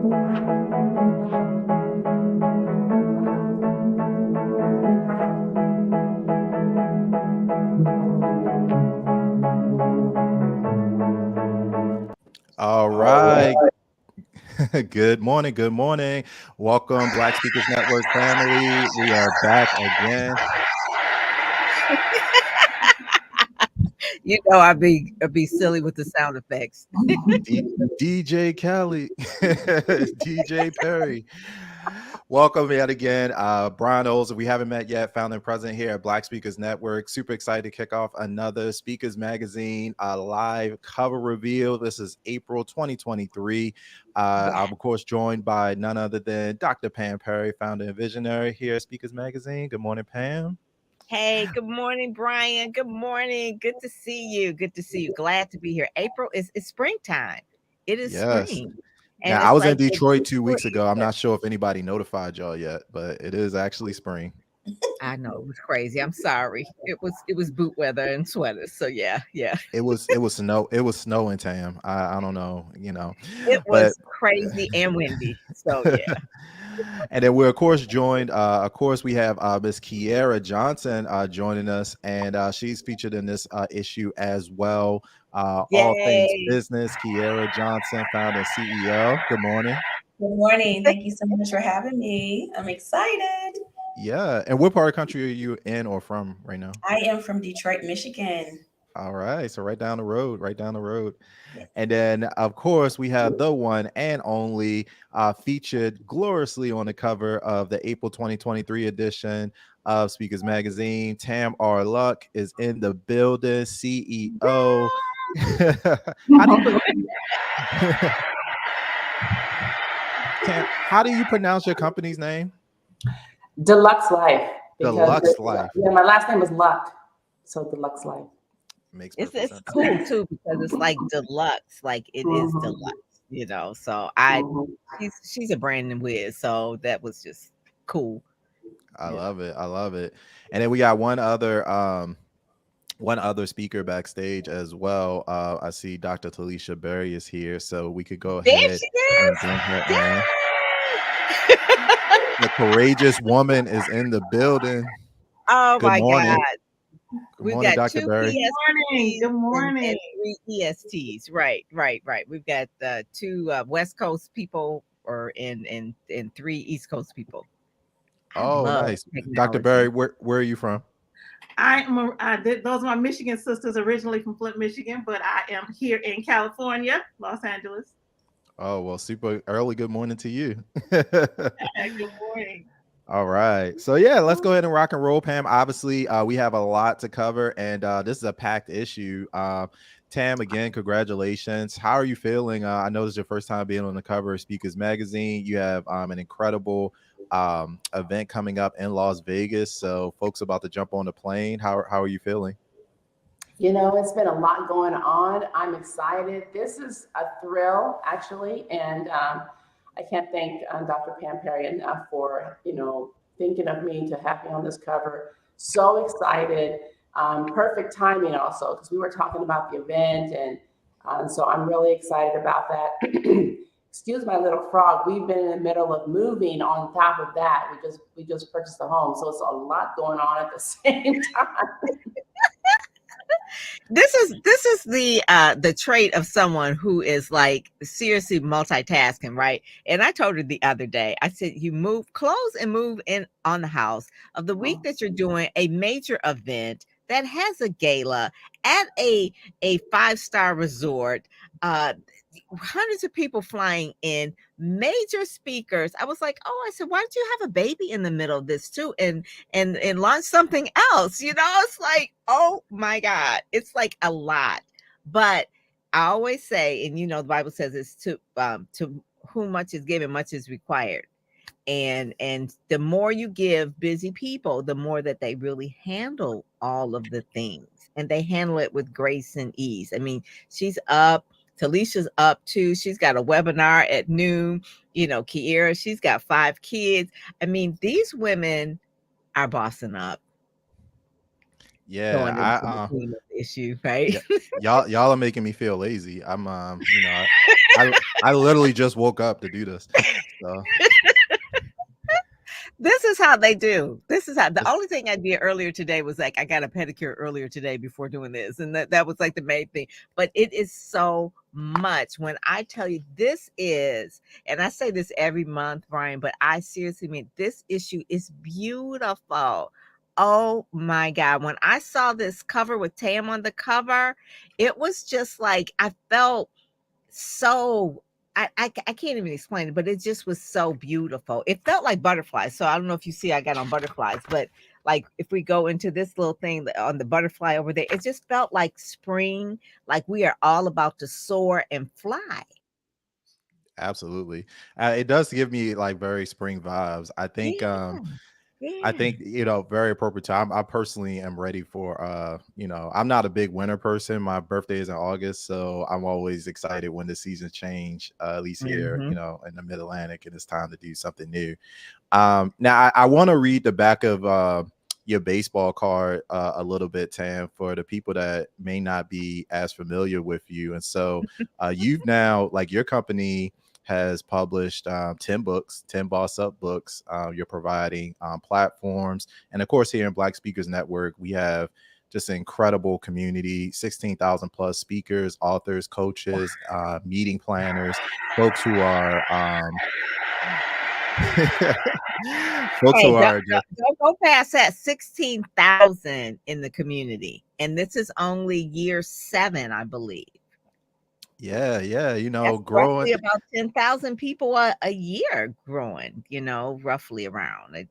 All right. Good morning. Good morning. Welcome, Black Speakers Network family. We are back again. You know, I'd be silly with the sound effects. DJ Kelly, DJ Perry. Welcome yet again. Brian Oles, if we haven't met yet, founder and president here at Black Speakers Network. Super excited to kick off another Speakers Magazine live cover reveal. This is April 2023. I'm, of course, joined by none other than Dr. Pam Perry, founder and visionary here at Speakers Magazine. Good morning, Pam. Hey, good morning, Brian. Good morning. Good to see you. Good to see you. Glad to be here. April is it's springtime. It is Yes. spring. And Now, I it's was in like it's Detroit 2 weeks before ago. I'm Easter. not sure if anybody notified y'all yet, but it is actually spring. I know it was crazy. I'm sorry. It was boot weather and sweaters. So yeah. It was snowing, Tam. I don't know, It but was crazy and windy. So yeah. and then we're of course joined. Of course, we have Miss Kiera Johnson joining us, and she's featured in this issue as well. All things Yay. business. Kiera Johnson, founder and CEO. Good morning. Good morning. Thank you so much for having me. I'm excited. Yeah, and what part of the country are you in or from right now? I am from Detroit, Michigan. All right, so right down the road, right down the road. And then, of course, we have the one and only featured gloriously on the cover of the April 2023 edition of Speakers Magazine. Tam R. Luck is in the building, CEO. How do you Tam, how do you pronounce your company's name? Deluxe Life. Deluxe Life. Yeah, my last name is Luck, so Deluxe Life. Makes It's perfect it's sense. cool too because it's like deluxe, like it is deluxe. So she's a Brandon whiz, so that was just cool. I Yeah. love it. I love it. And then we got one other speaker backstage as well. I see Dr. Talisha Berry is here, so we could go There ahead she and is. bring her Yes. in. The courageous woman is in the building. Oh Good my morning. God. Good We've morning, got Dr. two Berry. PSTs Good morning. and three ESTs. Right. We've got two West Coast people and three East Coast people. I Oh, love nice. Dr. Berry, technology. where are you from? Those are my Michigan sisters, originally from Flint, Michigan, but I am here in California, Los Angeles. Oh, well, super early good morning to you. Good morning. All right. So yeah, let's go ahead and rock and roll, Pam. Obviously, we have a lot to cover, and this is a packed issue. Tam, again, congratulations. How are you feeling? I know this is your first time being on the cover of Speakers Magazine. You have an incredible event coming up in Las Vegas. So folks about to jump on the plane. How are you feeling? You know, it's been a lot going on. I'm excited. This is a thrill, actually, and I can't thank Dr. Pam Perry enough for thinking of me to have me on this cover. So excited. Perfect timing also because we were talking about the event, and so I'm really excited about that. Excuse my little frog. We've been in the middle of moving. On top of that, we just purchased a home, so it's a lot going on at the same time. This is the trait of someone who is like seriously multitasking, right? And I told her the other day, I said, you close and move in on the house of the week that you're doing a major event that has a gala at a 5-star resort, hundreds of people flying in, major speakers. I was like, oh, I said, why don't you have a baby in the middle of this too, and launch something else? It's like, oh my God, it's like a lot. But I always say, and the Bible says it's to whom much is given, much is required. And the more you give busy people, the more that they really handle all of the things, and they handle it with grace and ease. I mean, she's up. Talisha's up too. She's got a webinar at noon. Kiera, she's got 5 kids. I mean, these women are bossing up. going into Yeah, the cleanup issue, right? yeah, y'all are making me feel lazy. I'm I literally just woke up to do this. So This is how they do. This is how the this only thing I did earlier today was like I got a pedicure earlier today before doing this, and that was like the main thing. But it is so much when I tell you this is, and I say this every month, Brian, but I seriously mean this issue is beautiful. Oh my God. When I saw this cover with Tam on the cover, it was just like I felt so I can't even explain it, but it just was so beautiful. It felt like butterflies. So I don't know if you see I got on butterflies, but like if we go into this little thing on the butterfly over there, it just felt like spring, like we are all about to soar and fly. absolutely. It does give me like very spring vibes. Yeah, I yeah. think, very appropriate time. I personally am ready for I'm not a big winter person. My birthday is in August, so I'm always excited when the seasons change, at least here, Hmm. in the mid-Atlantic, and it's time to do something new. Now I want to read the back of your baseball card a little bit, Tam, for the people that may not be as familiar with you. And so you've now, like, your company has published 10 books, 10 boss up books. You're providing platforms. And of course, here in Black Speakers Network, we have just an incredible community, 16,000 plus speakers, authors, coaches, meeting planners, folks who are folks Hey, who are just don't go past that 16,000 in the community. And this is only year 7, I believe. yeah, That's growing. roughly about 10,000 people a year growing, roughly around,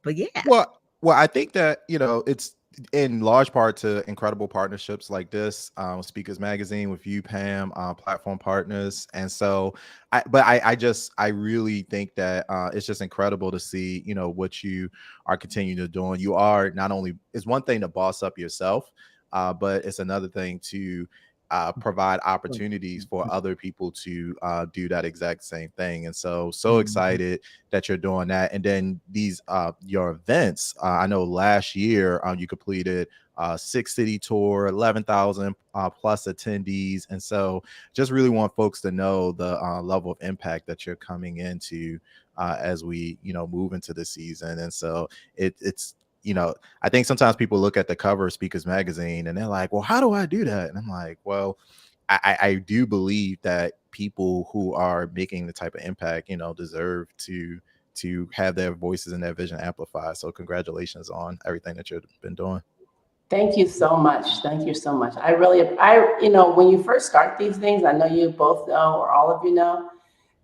but yeah. Well, I think that it's in large part to incredible partnerships like this, Speakers Magazine with you, Pam, platform partners, and so I really think that it's just incredible to see what you are continuing to do. And you are not only, it's one thing to boss up yourself, but it's another thing to provide opportunities for other people to do that exact same thing. And so Mhm. excited that you're doing that. And then these your events, I know last year you completed 6 city tour, 11,000 plus attendees. And so just really want folks to know the level of impact that you're coming into as we move into the season. And so it's I think sometimes people look at the cover of Speakers Magazine and they're like, well, how do I do that? And I'm like, well, I do believe that people who are making the type of impact, deserve to have their voices and their vision amplified. So congratulations on everything that you've been doing. Thank you so much. Thank you so much. When you first start these things, I know you both know, or all of you know,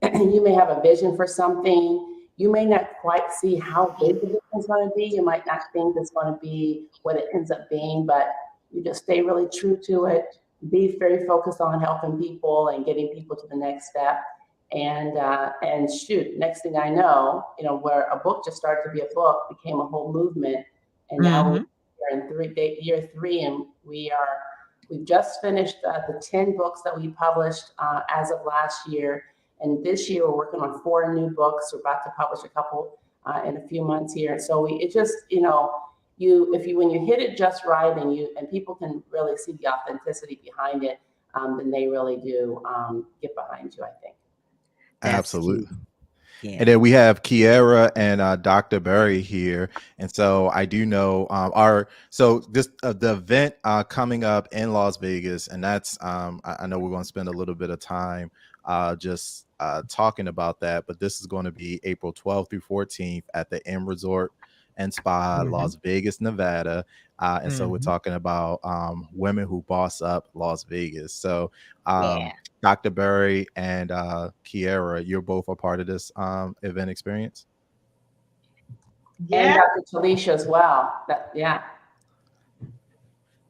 you may have a vision for something. You may not quite see how big the vision is going to be. You might not think it's going to be what it ends up being, but you just stay really true to it. Be very focused on helping people and getting people to the next step. And shoot, next thing I know, where a book just started to be a book, became a whole movement, and now Mhm. we're in year 3, and we've just finished the 10 books that we published as of last year. And this year, we're working on 4 new books. We're about to publish a couple in a few months here. And so it just, when you hit it just right, and people can really see the authenticity behind it, then they really do get behind you, I think. That's key. Absolutely. Yeah. And then we have Kiera and Dr. Berry here. And so I do know the event coming up in Las Vegas, and that's I know we're going to spend a little bit of time just talking about that, but this is going to be April 12th through 14th at the M Resort and Spa, Mhm. Las Vegas, Nevada. And so we're Mhm. talking about women who boss up Las Vegas. So um, Yeah. Dr. Berry and Kiera, you're both a part of this event experience. And Yeah, Dr. Talisha as well. Yeah.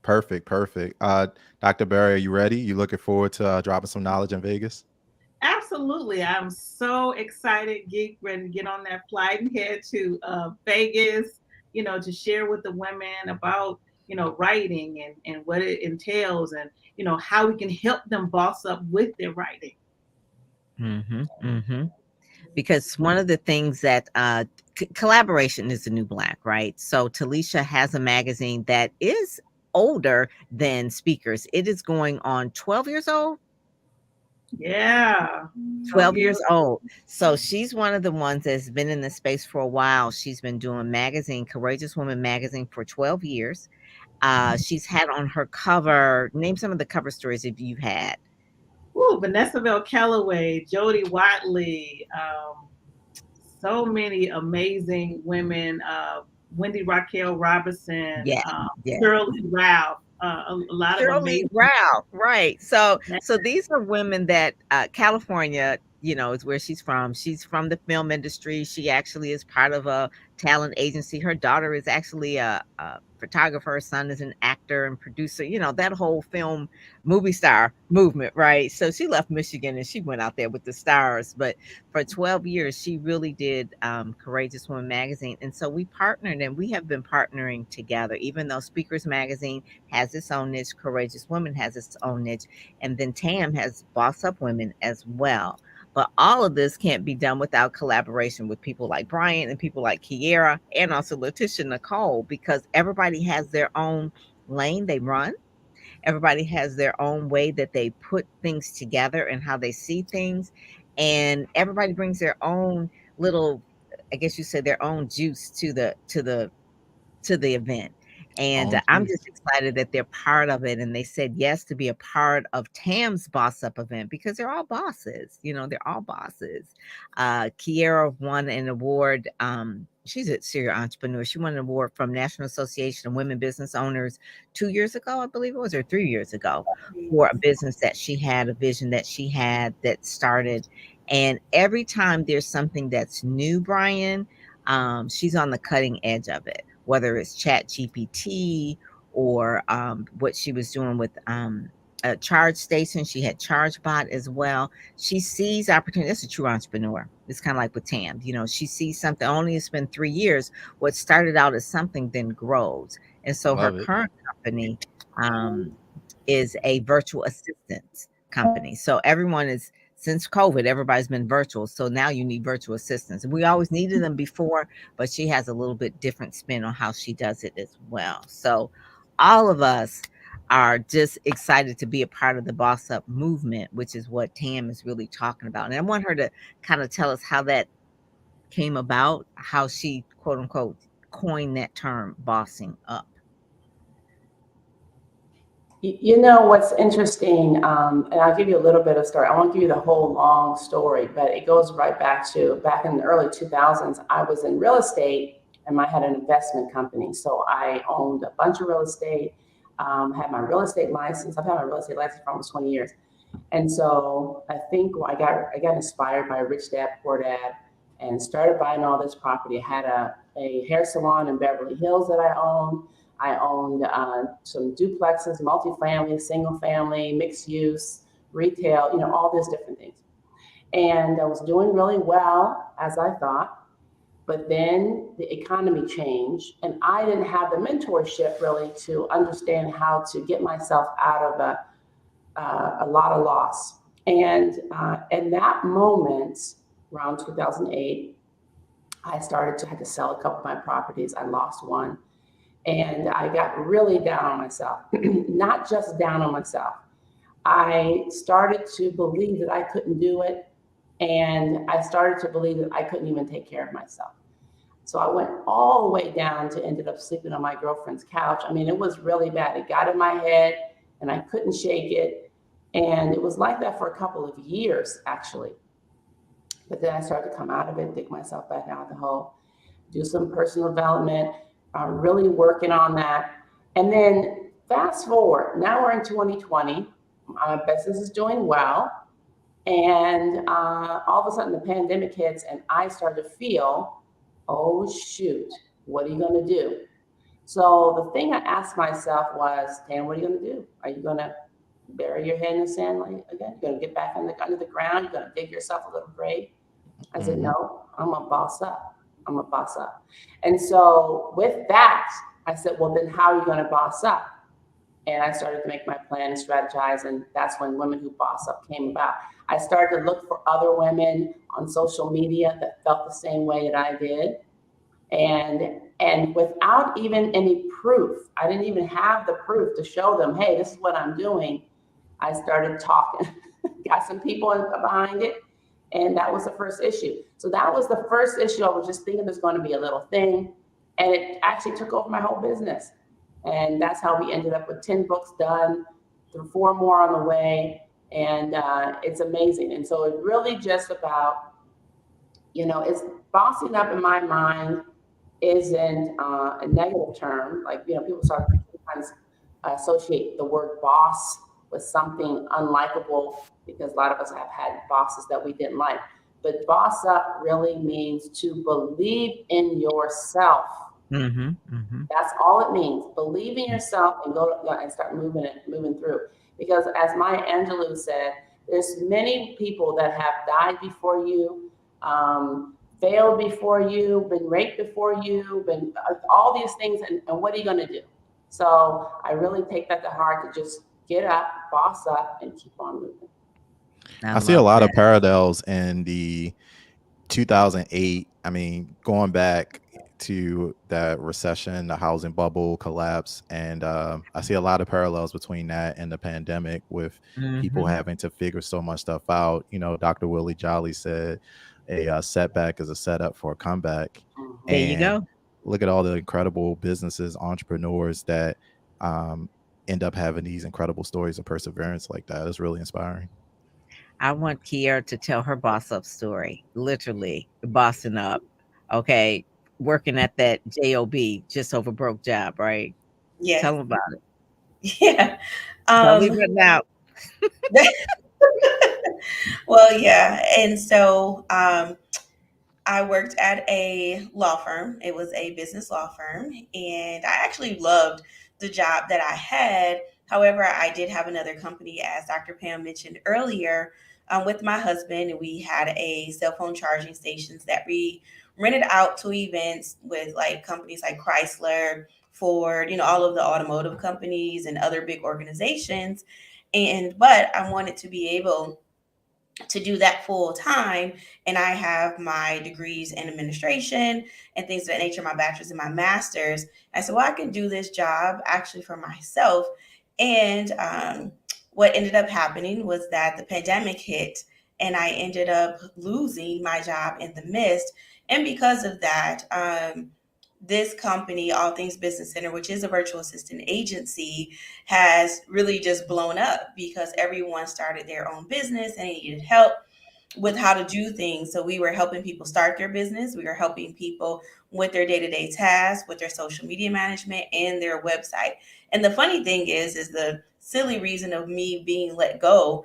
Perfect. Dr. Berry, are you ready? You looking forward to dropping some knowledge in Vegas? absolutely. I'm so excited, geek, ready to get on that flight and head to Vegas, to share with the women about, writing and what it entails and, how we can help them boss up with their writing. Mhm. Mhm. because one of the things that collaboration is the new black, right? So Talisha has a magazine that is older than Speakers. It is going on 12 years old. Yeah. 12 years old. So she's one of the ones that's been in the space for a while. She's been doing magazine, Courageous Woman magazine, for 12 years. She's had on her cover, name some of the cover stories if you've had. Ooh, Vanessa Bell Calloway, Jody Watley, so many amazing women. Wendy Raquel Robinson, Yeah, yeah. Shirley Ralph, a lot of Shirley amazing. Ralph, right. So these are women that California, is where she's from. She's from the film industry. She actually is part of a talent agency. Her daughter is actually a photographer. Her son is an actor and producer. That whole film movie star movement, right? So she left Michigan and she went out there with the stars. But for 12 years, she really did Courageous Woman magazine. And so we partnered, and we have been partnering together, even though Speakers magazine has its own niche, Courageous Woman has its own niche, and then TAM has Boss Up Women as well. But all of this can't be done without collaboration with people like Brian and people like Kiera and also Letitia Nicole, because everybody has their own lane they run. Everybody has their own way that they put things together and how they see things. And everybody brings their own little, I guess you said, their own juice to the event. And I'm just excited that they're part of it. And they said yes to be a part of TAM's Boss Up event because they're all bosses. They're all bosses. Kiera won an award. She's a serial entrepreneur. She won an award from National Association of Women Business Owners 2 years ago, I believe it was, or 3 years ago, for a business that she had, a vision that she had that started. And every time there's something that's new, Brian, she's on the cutting edge of it, whether it's Chat GPT or what she was doing with a charge station. She had ChargeBot as well. She sees opportunity. That's a true entrepreneur. It's kind of like with Tam. She sees something. Only it's been 3 years. What started out as something then grows. And so her current company is a virtual assistance company. So everyone is, since COVID, everybody's been virtual. So now you need virtual assistants. We always needed them before, but she has a little bit different spin on how she does it as well. So all of us are just excited to be a part of the Boss Up movement, which is what Tam is really talking about. And I want her to kind of tell us how that came about, how she, quote unquote, coined that term, bossing up. What's interesting, and I'll give you a little bit of story. I won't give you the whole long story, but it goes right back in the early 2000s. I was in real estate and I had an investment company. So I owned a bunch of real estate, had my real estate license. I've had my real estate license for almost 20 years. And so I think I got inspired by Rich Dad, Poor Dad, and started buying all this property. I had a hair salon in Beverly Hills that I owned. I owned some duplexes, multifamily, single family, mixed use, retail, all these different things. And I was doing really well, as I thought. But then the economy changed, and I didn't have the mentorship really to understand how to get myself out of a lot of loss. And in that moment, around 2008, I had to sell a couple of my properties. I lost one. And I got really down on myself, not just down on myself. I started to believe that I couldn't do it. And I started to believe that I couldn't even take care of myself. So I went all the way down to ended up sleeping on my girlfriend's couch. I mean, it was really bad. It got in my head and I couldn't shake it. And it was like that for a couple of years, actually. But then I started to come out of it, dig myself back out of the hole, do some personal development. I'm really working on that. And then fast forward, now we're in 2020. My business is doing well. And all of a sudden the pandemic hits and I start to feel, oh shoot, what are you going to do? So the thing I asked myself was, Tan, what are you going to do? Are you going to bury your head in the sand again? You're going to get back under the ground? You're going to dig yourself a little grave? I said, no, I'm going to boss up. I'm a boss up. And so with that, I said, well, then how are you going to boss up? And I started to make my plan and strategize, and that's when Women Who Boss Up came about. I started to look for other women on social media that felt the same way that I did. And without even any proof, I didn't even have the proof to show them, hey, this is what I'm doing. I started talking, got some people behind it, and that was the first issue. So that was the first issue. I was just thinking there's going to be a little thing, and it actually took over my whole business. And that's how we ended up with 10 books done, 4 more on the way, and it's amazing. And so it's really just about, it's bossing up in my mind isn't a negative term. Like, people sometimes associate the word boss with something unlikable because a lot of us have had bosses that we didn't like. But boss up really means to believe in yourself. That's all it means. Believe in yourself and go and start moving through. Because as Maya Angelou said, there's many people that have died before you, failed before you, been raped before you, been all these things, and what are you going to do? So I really take that to heart, to just get up, boss up, and keep on moving. I see a lot of parallels in the 2008. I mean, going back to that recession, the housing bubble collapse, and I see a lot of parallels between that and the pandemic, with people having to figure so much stuff out. Dr. Willie Jolly said a setback is a setup for a comeback. There you go. Look at all the incredible businesses, entrepreneurs that end up having these incredible stories of perseverance like that. It's really inspiring. I want Kiara to tell her boss up story, literally bossing up. Okay. Working at that job, just over broke job, right? Yeah. Tell them about it. Yeah. Don't leave it out. Well, yeah. And so I worked at a law firm. It was a business law firm, and I actually loved the job that I had. However, I did have another company, as Dr. Pam mentioned earlier, with my husband, and we had a cell phone charging stations that we rented out to events with like companies like Chrysler, Ford, all of the automotive companies and other big organizations. But I wanted to be able to do that full time. And I have my degrees in administration and things of that nature, my bachelor's and my master's. I said, well, I can do this job actually for myself. And what ended up happening was that the pandemic hit, and I ended up losing my job in the midst. And because of that, this company, All Things Business Center, which is a virtual assistant agency, has really just blown up because everyone started their own business and they needed help with how to do things. So we were helping people start their business. We were helping people with their day-to-day tasks, with their social media management and their website. And the funny thing is the silly reason of me being let go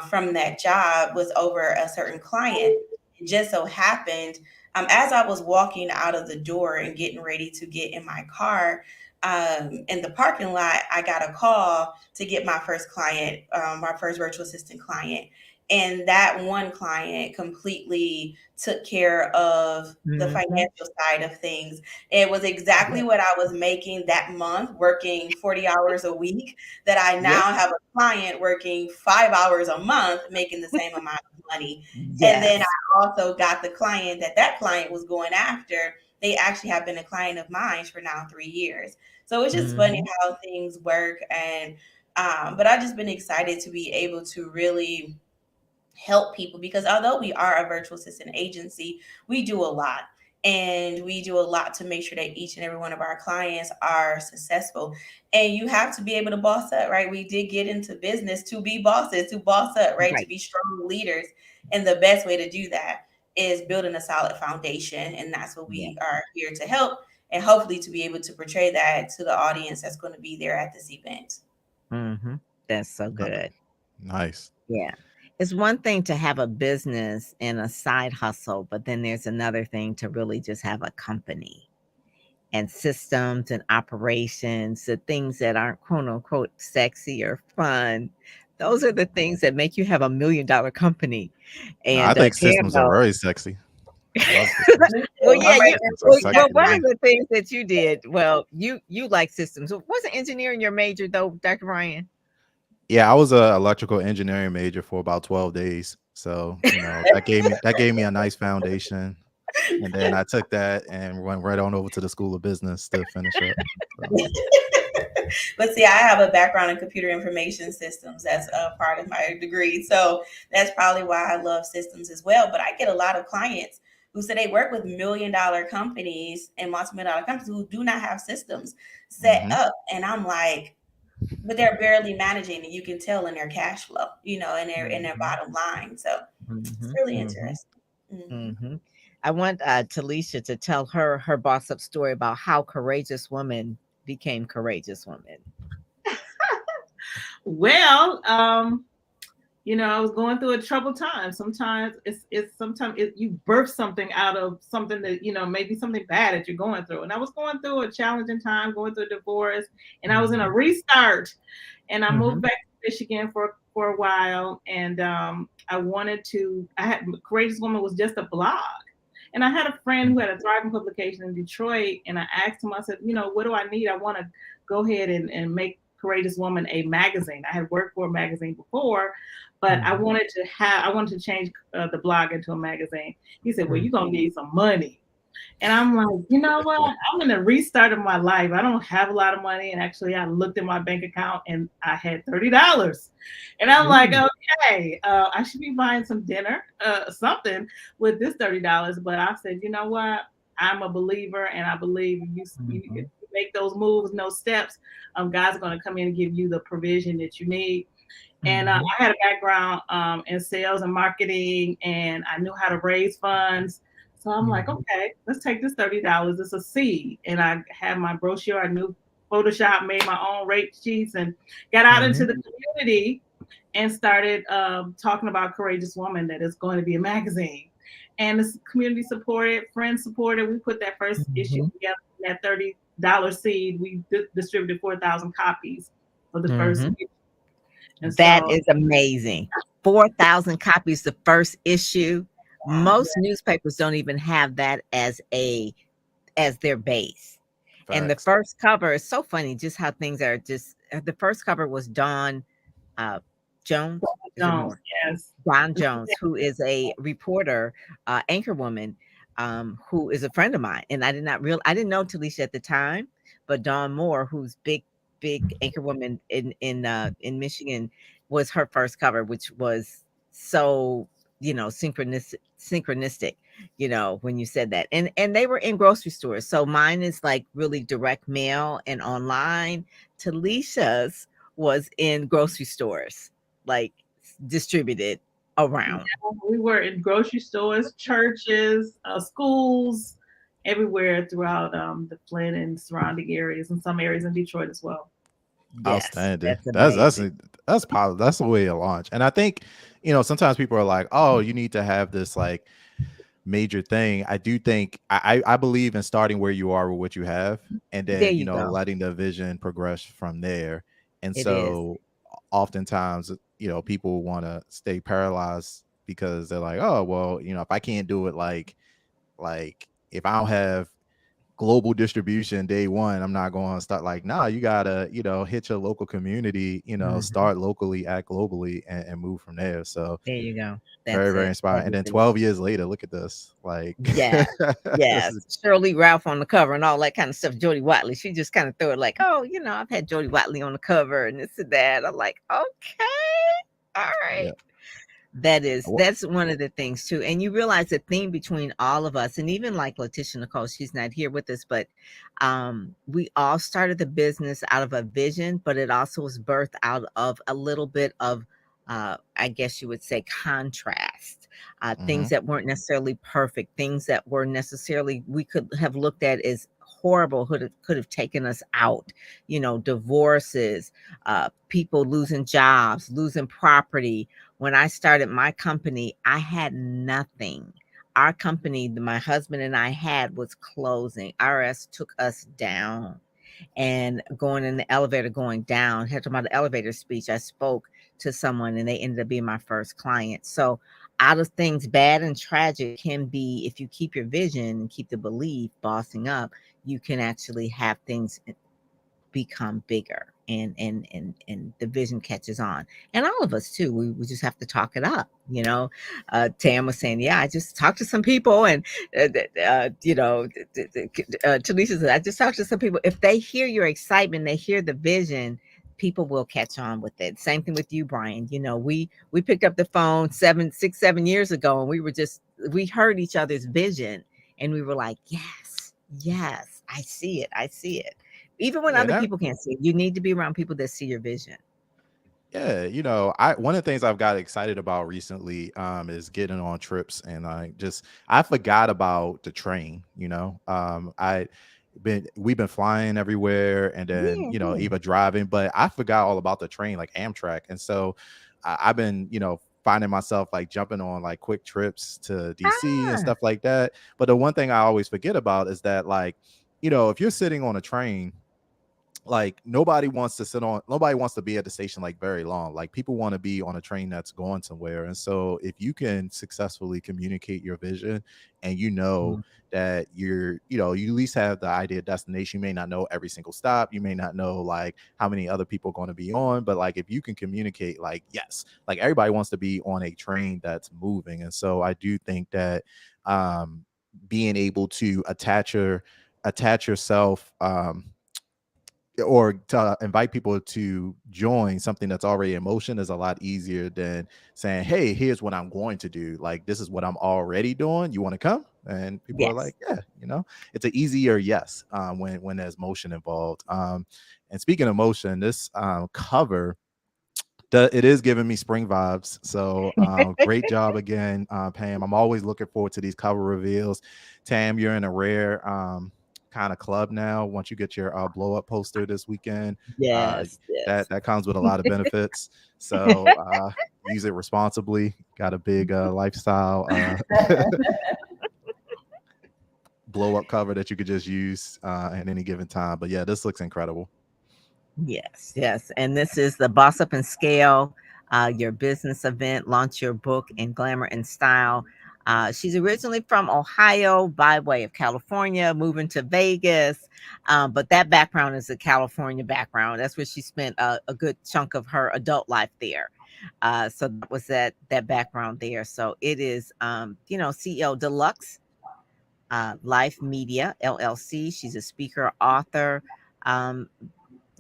from that job was over a certain client. It just so happened, as I was walking out of the door and getting ready to get in my car, in the parking lot, I got a call to get my first client, my first virtual assistant client. And that one client completely took care of the financial side of things. It was exactly what I was making that month, working 40 hours a week, that I now have a client working 5 hours a month, making the same amount of money. Yes. And then I also got the client that client was going after. They actually have been a client of mine for now 3 years. So it's just funny how things work. And but I've just been excited to be able to really help people, because although we are a virtual assistant agency, we do a lot. And we do a lot to make sure that each and every one of our clients are successful. And you have to be able to boss up, right? We did get into business to be bosses, to boss up, right? To be strong leaders. And the best way to do that is building a solid foundation. And that's what we are here to help, and hopefully to be able to portray that to the audience that's going to be there at this event. That's so good. Nice. Yeah. It's one thing to have a business and a side hustle, but then there's another thing to really just have a company and systems and operations, the things that aren't quote unquote sexy or fun. Those are the things that make you have $1 million company. And I think systems are very sexy. I love systems. Well, I'm yeah, right you. there It's a with you, Well, second Dr. one Ryan. of the things that you did, well, you like systems. Wasn't engineering your major though, Dr. Ryan? Yeah, I was a electrical engineering major for about 12 days. So, that gave me a nice foundation. And then I took that and went right on over to the School of Business to finish up. So, But see, I have a background in computer information systems as a part of my degree. So that's probably why I love systems as well. But I get a lot of clients who say they work with $1 million companies and multi-million dollar companies who do not have systems set mhm, up. And I'm like, but they're barely managing, and you can tell in their cash flow, in their Mhm, bottom line. So it's mhm, really mhm, interesting. Mhm. mhm. I want Talisha to tell her boss up story about how courageous woman became courageous woman. Well, I was going through a troubled time. Sometimes you birth something out of something that maybe something bad that you're going through. And I was going through a challenging time, going through a divorce, and I was in a restart. And I moved back to Michigan for a while, and I had Courageous Woman was just a blog. And I had a friend who had a thriving publication in Detroit, and I asked him, I said, what do I need? I want to go ahead and make Courageous Woman a magazine. I had worked for a magazine before, but I wanted to change the blog into a magazine. He said, well, you're going to need some money. And I'm like, you know what? I'm in the restart of my life. I don't have a lot of money. And actually, I looked at my bank account and I had $30. And I'm like, okay, I should be buying some dinner, something with this $30. But I said, you know what? I'm a believer, and I believe if you make those moves, no steps, God's going to come in and give you the provision that you need. And I had a background in sales and marketing, and I knew how to raise funds. So I'm like, okay, let's take this $30. It's a seed. And I had my brochure. I knew Photoshop, made my own rate sheets, and got out into the community and started talking about Courageous Woman, that it's going to be a magazine. And the community supported, friends supported. We put that first issue together, that $30 seed. We distributed 4,000 copies of the first issue. And That so, is amazing. 4,000 copies the first issue. Most newspapers don't even have that as their base. And the facts. first cover is so funny, just how things are. Just the first cover was Dawn uh, Jones. Is it Jones, more? yes. Don Jones, who is a reporter, anchor woman, who is a friend of mine. And I didn't know Talisha at the time, but Dawn Moore, who's big anchor woman in Michigan, was her first cover, which was so, synchronistic, when you said that. And they were in grocery stores. So mine is like really direct mail and online. Talisha's was in grocery stores, like distributed Yeah, around. we were in grocery stores, churches, schools, everywhere throughout the Flint and surrounding areas, and some areas in Detroit as well. Yes, Outstanding. that's That's amazing. that's positive. That's the way to launch. And I think, sometimes people are like, oh, you need to have this like major thing. I do think I believe in starting where you are with what you have, and There then, you go. letting the vision progress from there. And It is. so oftentimes, people want to stay paralyzed because they're like, oh, well, if I can't do it like if I don't have global distribution day one, I'm not going to start like, nah, you gotta, hit your local community, Mhm. start locally, act globally, and move from there. So There you go. very, That's very it. That inspiring. And is then it. 12 years later, look at this. Like Yeah. this is Yes. Shirley Ralph on the cover and all that kind of stuff. Jody Watley. She just kind of threw it like, oh, I've had Jody Watley on the cover and this and that. I'm like, okay. All right. yeah. That's one of the things too. And you realize the theme between all of us, and even like Letitia Nicole, she's not here with us, but we all started the business out of a vision, but it also was birthed out of a little bit of I guess you would say contrast. Things Mhm. that weren't necessarily perfect, things that were necessarily we could have looked at as horrible, could have taken us out, divorces, people losing jobs, losing property. When I started my company, I had nothing. Our company, my husband and I had, was closing. IRS took us down, and going in the elevator, going down. Had to about the elevator speech. I spoke to someone, and they ended up being my first client. So out of things bad and tragic can be, if you keep your vision and keep the belief bossing up, you can actually have things become bigger, and the vision catches on. And all of us too, we just have to talk it up, you know. Tam was saying, yeah, I just talked to some people, and you know, Tanisha said, I just talked to some people. If they hear your excitement, they hear the vision, people will catch on with it. Same thing with you, Brian. You know, we picked up the phone 7 6 7 years ago, and we heard each other's vision, and we were like, yes, yes, I see it, I see it. Even when Yeah, other that people can't see it, you need to be around people that see your vision. Yeah, I one of the things I've got excited about recently is getting on trips, and I forgot about the train, I been we've been flying everywhere, and then Yeah, yeah. even driving, but I forgot all about the train, like Amtrak. And so I've been finding myself like jumping on like quick trips to DC and Ah, stuff like that. But the one thing I always forget about is that, like, if you're sitting on a train, like, nobody wants to be at the station like very long. Like, people want to be on a train that's going somewhere. And so if you can successfully communicate your vision, and mm, that you at least have the idea destination. You may not know every single stop, you may not know like how many other people are going to be on, but like if you can communicate, like, yes, like everybody wants to be on a train that's moving. And so I do think that being able to attach yourself, or to invite people to join something that's already in motion, is a lot easier than saying, hey, here's what I'm going to do, like this is what I'm already doing, you want to come? And people are yes. like, yeah, it's an easier yes, when there's motion involved. And speaking of motion, this cover, it is giving me spring vibes. So great job again, Pam. I'm always looking forward to these cover reveals. Tam, you're in a rare kind of club now. Once you get your blow up poster this weekend, uh, Yes, yes. that comes with a lot of benefits. So use it responsibly. Got a big lifestyle blow up cover that you could just use at any given time. But yeah, this looks incredible. Yes, yes. And this is the Boss Up and Scale, your business event, launch your book in glamour and style. She's originally from Ohio by way of California, moving to Vegas. But that background is a California background. That's where she spent a good chunk of her adult life there. So that was that background there. So it is, CEO Deluxe Life Media LLC. She's a speaker, author. Um,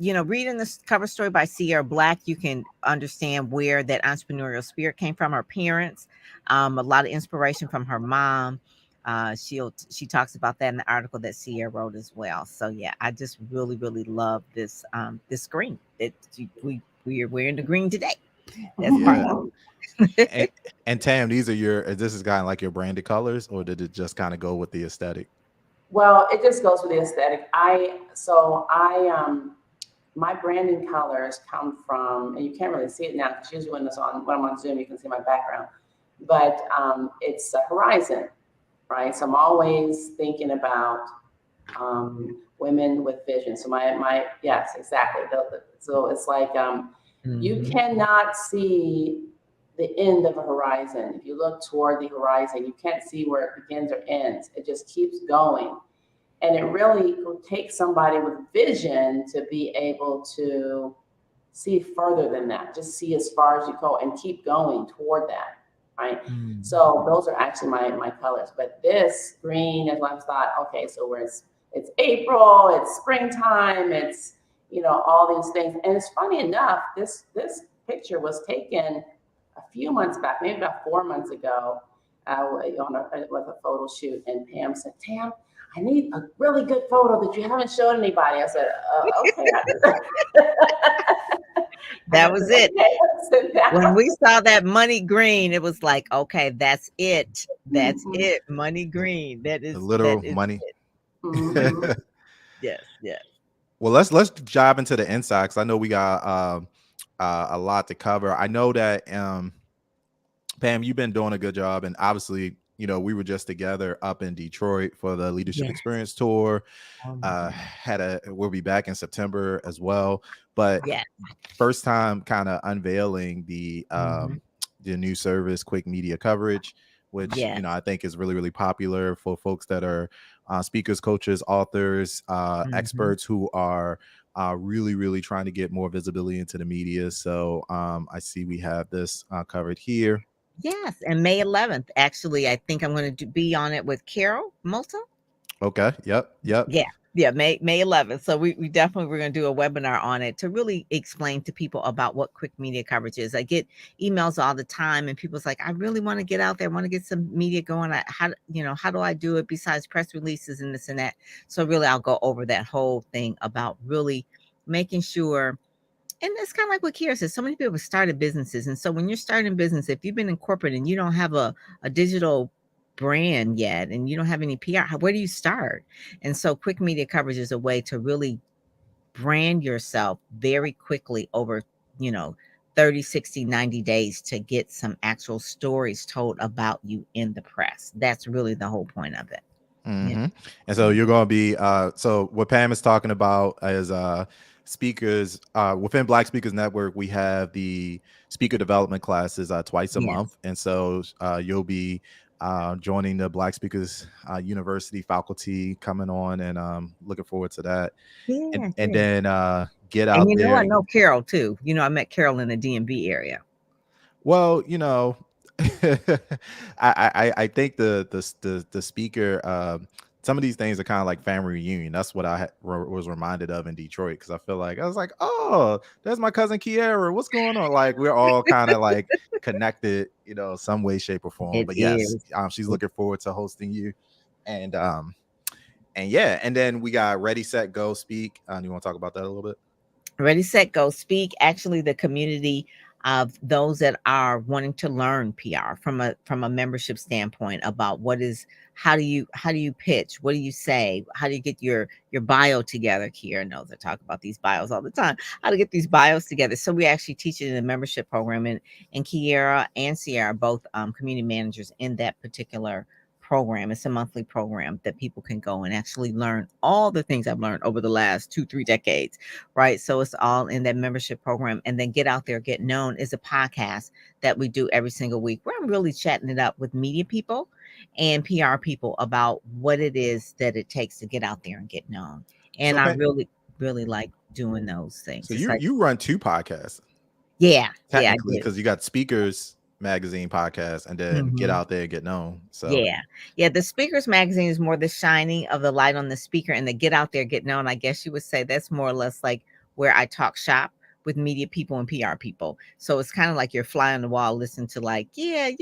reading this cover story by Sierra Black, you can understand where that entrepreneurial spirit came from. Her parents, a lot of inspiration from her mom. She talks about that in the article that Sierra wrote as well. So yeah, I just really really love this green. We're in the green today. That's part Yeah. of And, it. and Tam, this is kind of like your branded colors, or did it just kind of go with the aesthetic? Well, it just goes with the aesthetic. My branding colors come from, and you can't really see it now because usually when I'm on Zoom, you can see my background. But it's a horizon, right? So I'm always thinking about women with vision. So yes, exactly. So it's like you Mhm. cannot see the end of a horizon. If you look toward the horizon, you can't see where it begins or ends. It just keeps going. And it really will take somebody with vision to be able to see further than that, just see as far as you go and keep going toward that, right? Mm. So those are actually my colors. But this green is what I thought, okay, so it's April, it's springtime, it's all these things. And it's funny enough, this picture was taken a few months back, maybe about 4 months ago, with a photo shoot. And Pam said, Tam, I need a really good photo that you haven't showed anybody. I said, okay. That was it. Okay. When we saw that money green, it was like, okay, that's it. That's Mhm. it. Money green. That The is that literal is money. Mhm. yes, yes. Well, let's dive into the inside, because I know we got a lot to cover. I know that Pam, you've been doing a good job, and obviously, we were just together up in Detroit for the Leadership Yes. Experience Tour. Oh my God. We'll be back in September as well. But Yes. first time kind of unveiling the Mhm. the new service, Quick Media Coverage, which Yes. I think is really really popular for folks that are speakers, coaches, authors, Mhm. experts who are really really trying to get more visibility into the media. So I see we have this covered here. Yes, and May 11th, actually, I think I'm going to be on it with Carol Malta. Okay. Yep. Yeah, yeah, May 11th. So we definitely we're going to do a webinar on it to really explain to people about what quick media coverage is. I get emails all the time, and people's like, I really want to get out there, want to get some media going. How do I do it besides press releases and this and that? So really, I'll go over that whole thing about really making sure. And it's kind of like what Kiera says. So many people have started businesses, and so when you're starting a business, if you've been in corporate and you don't have a digital brand yet, and you don't have any PR, where do you start? And so, quick media coverage is a way to really brand yourself very quickly over, you know, 30, 60, 90 days to get some actual stories told about you in the press. That's really the whole point of it. Yeah. And so you're going to be so what Pam is talking about is speakers within Black Speakers Network. We have the speaker development classes twice a month, Yes. and so you'll be joining the Black Speakers University faculty coming on, and looking forward to that. Yeah. And Yeah. then get And out I there. know Carol too. I met Carol in the DMV area. Well, I think the speaker, some of these things are kind of like family reunion. That's what I was reminded of in Detroit, because I feel like I was like, oh, there's my cousin Kiera. What's going on? Like we're all kind of like connected, some way, shape, or form. It But yes, is. she's looking forward to hosting you, and yeah, and then we got Ready Set Go Speak. You want to talk about that a little bit? Ready, Set, Go Speak. Actually, the community of those that are wanting to learn PR from a membership standpoint about how do you pitch? What do you say? How do you get your bio together? Kiera knows I talk about these bios all the time. How to get these bios together. So we actually teach it in the membership program, and Kiera and Sierra, both community managers in that particular program. It's a monthly program that people can go and actually learn all the things I've learned over the last 2-3 decades, right? So it's all in that membership program. And then Get Out There, Get Known is a podcast that we do every single week where I'm really chatting it up with media people and PR people about what it is that it takes to get out there and get known. And So, I really, really like doing those things. so It's you like, you run two podcasts yeah, I technically, do. because you got Speakers Magazine podcast and then Get Mhm. Out There, Get Known. So Yeah. Yeah. The Speakers Magazine is more the shining of the light on the speaker, and the Get Out There, Get Known. I guess you would say that's more or less like where I talk shop with media people and PR people. So it's kind of like you're fly on the wall, listen to like, yeah,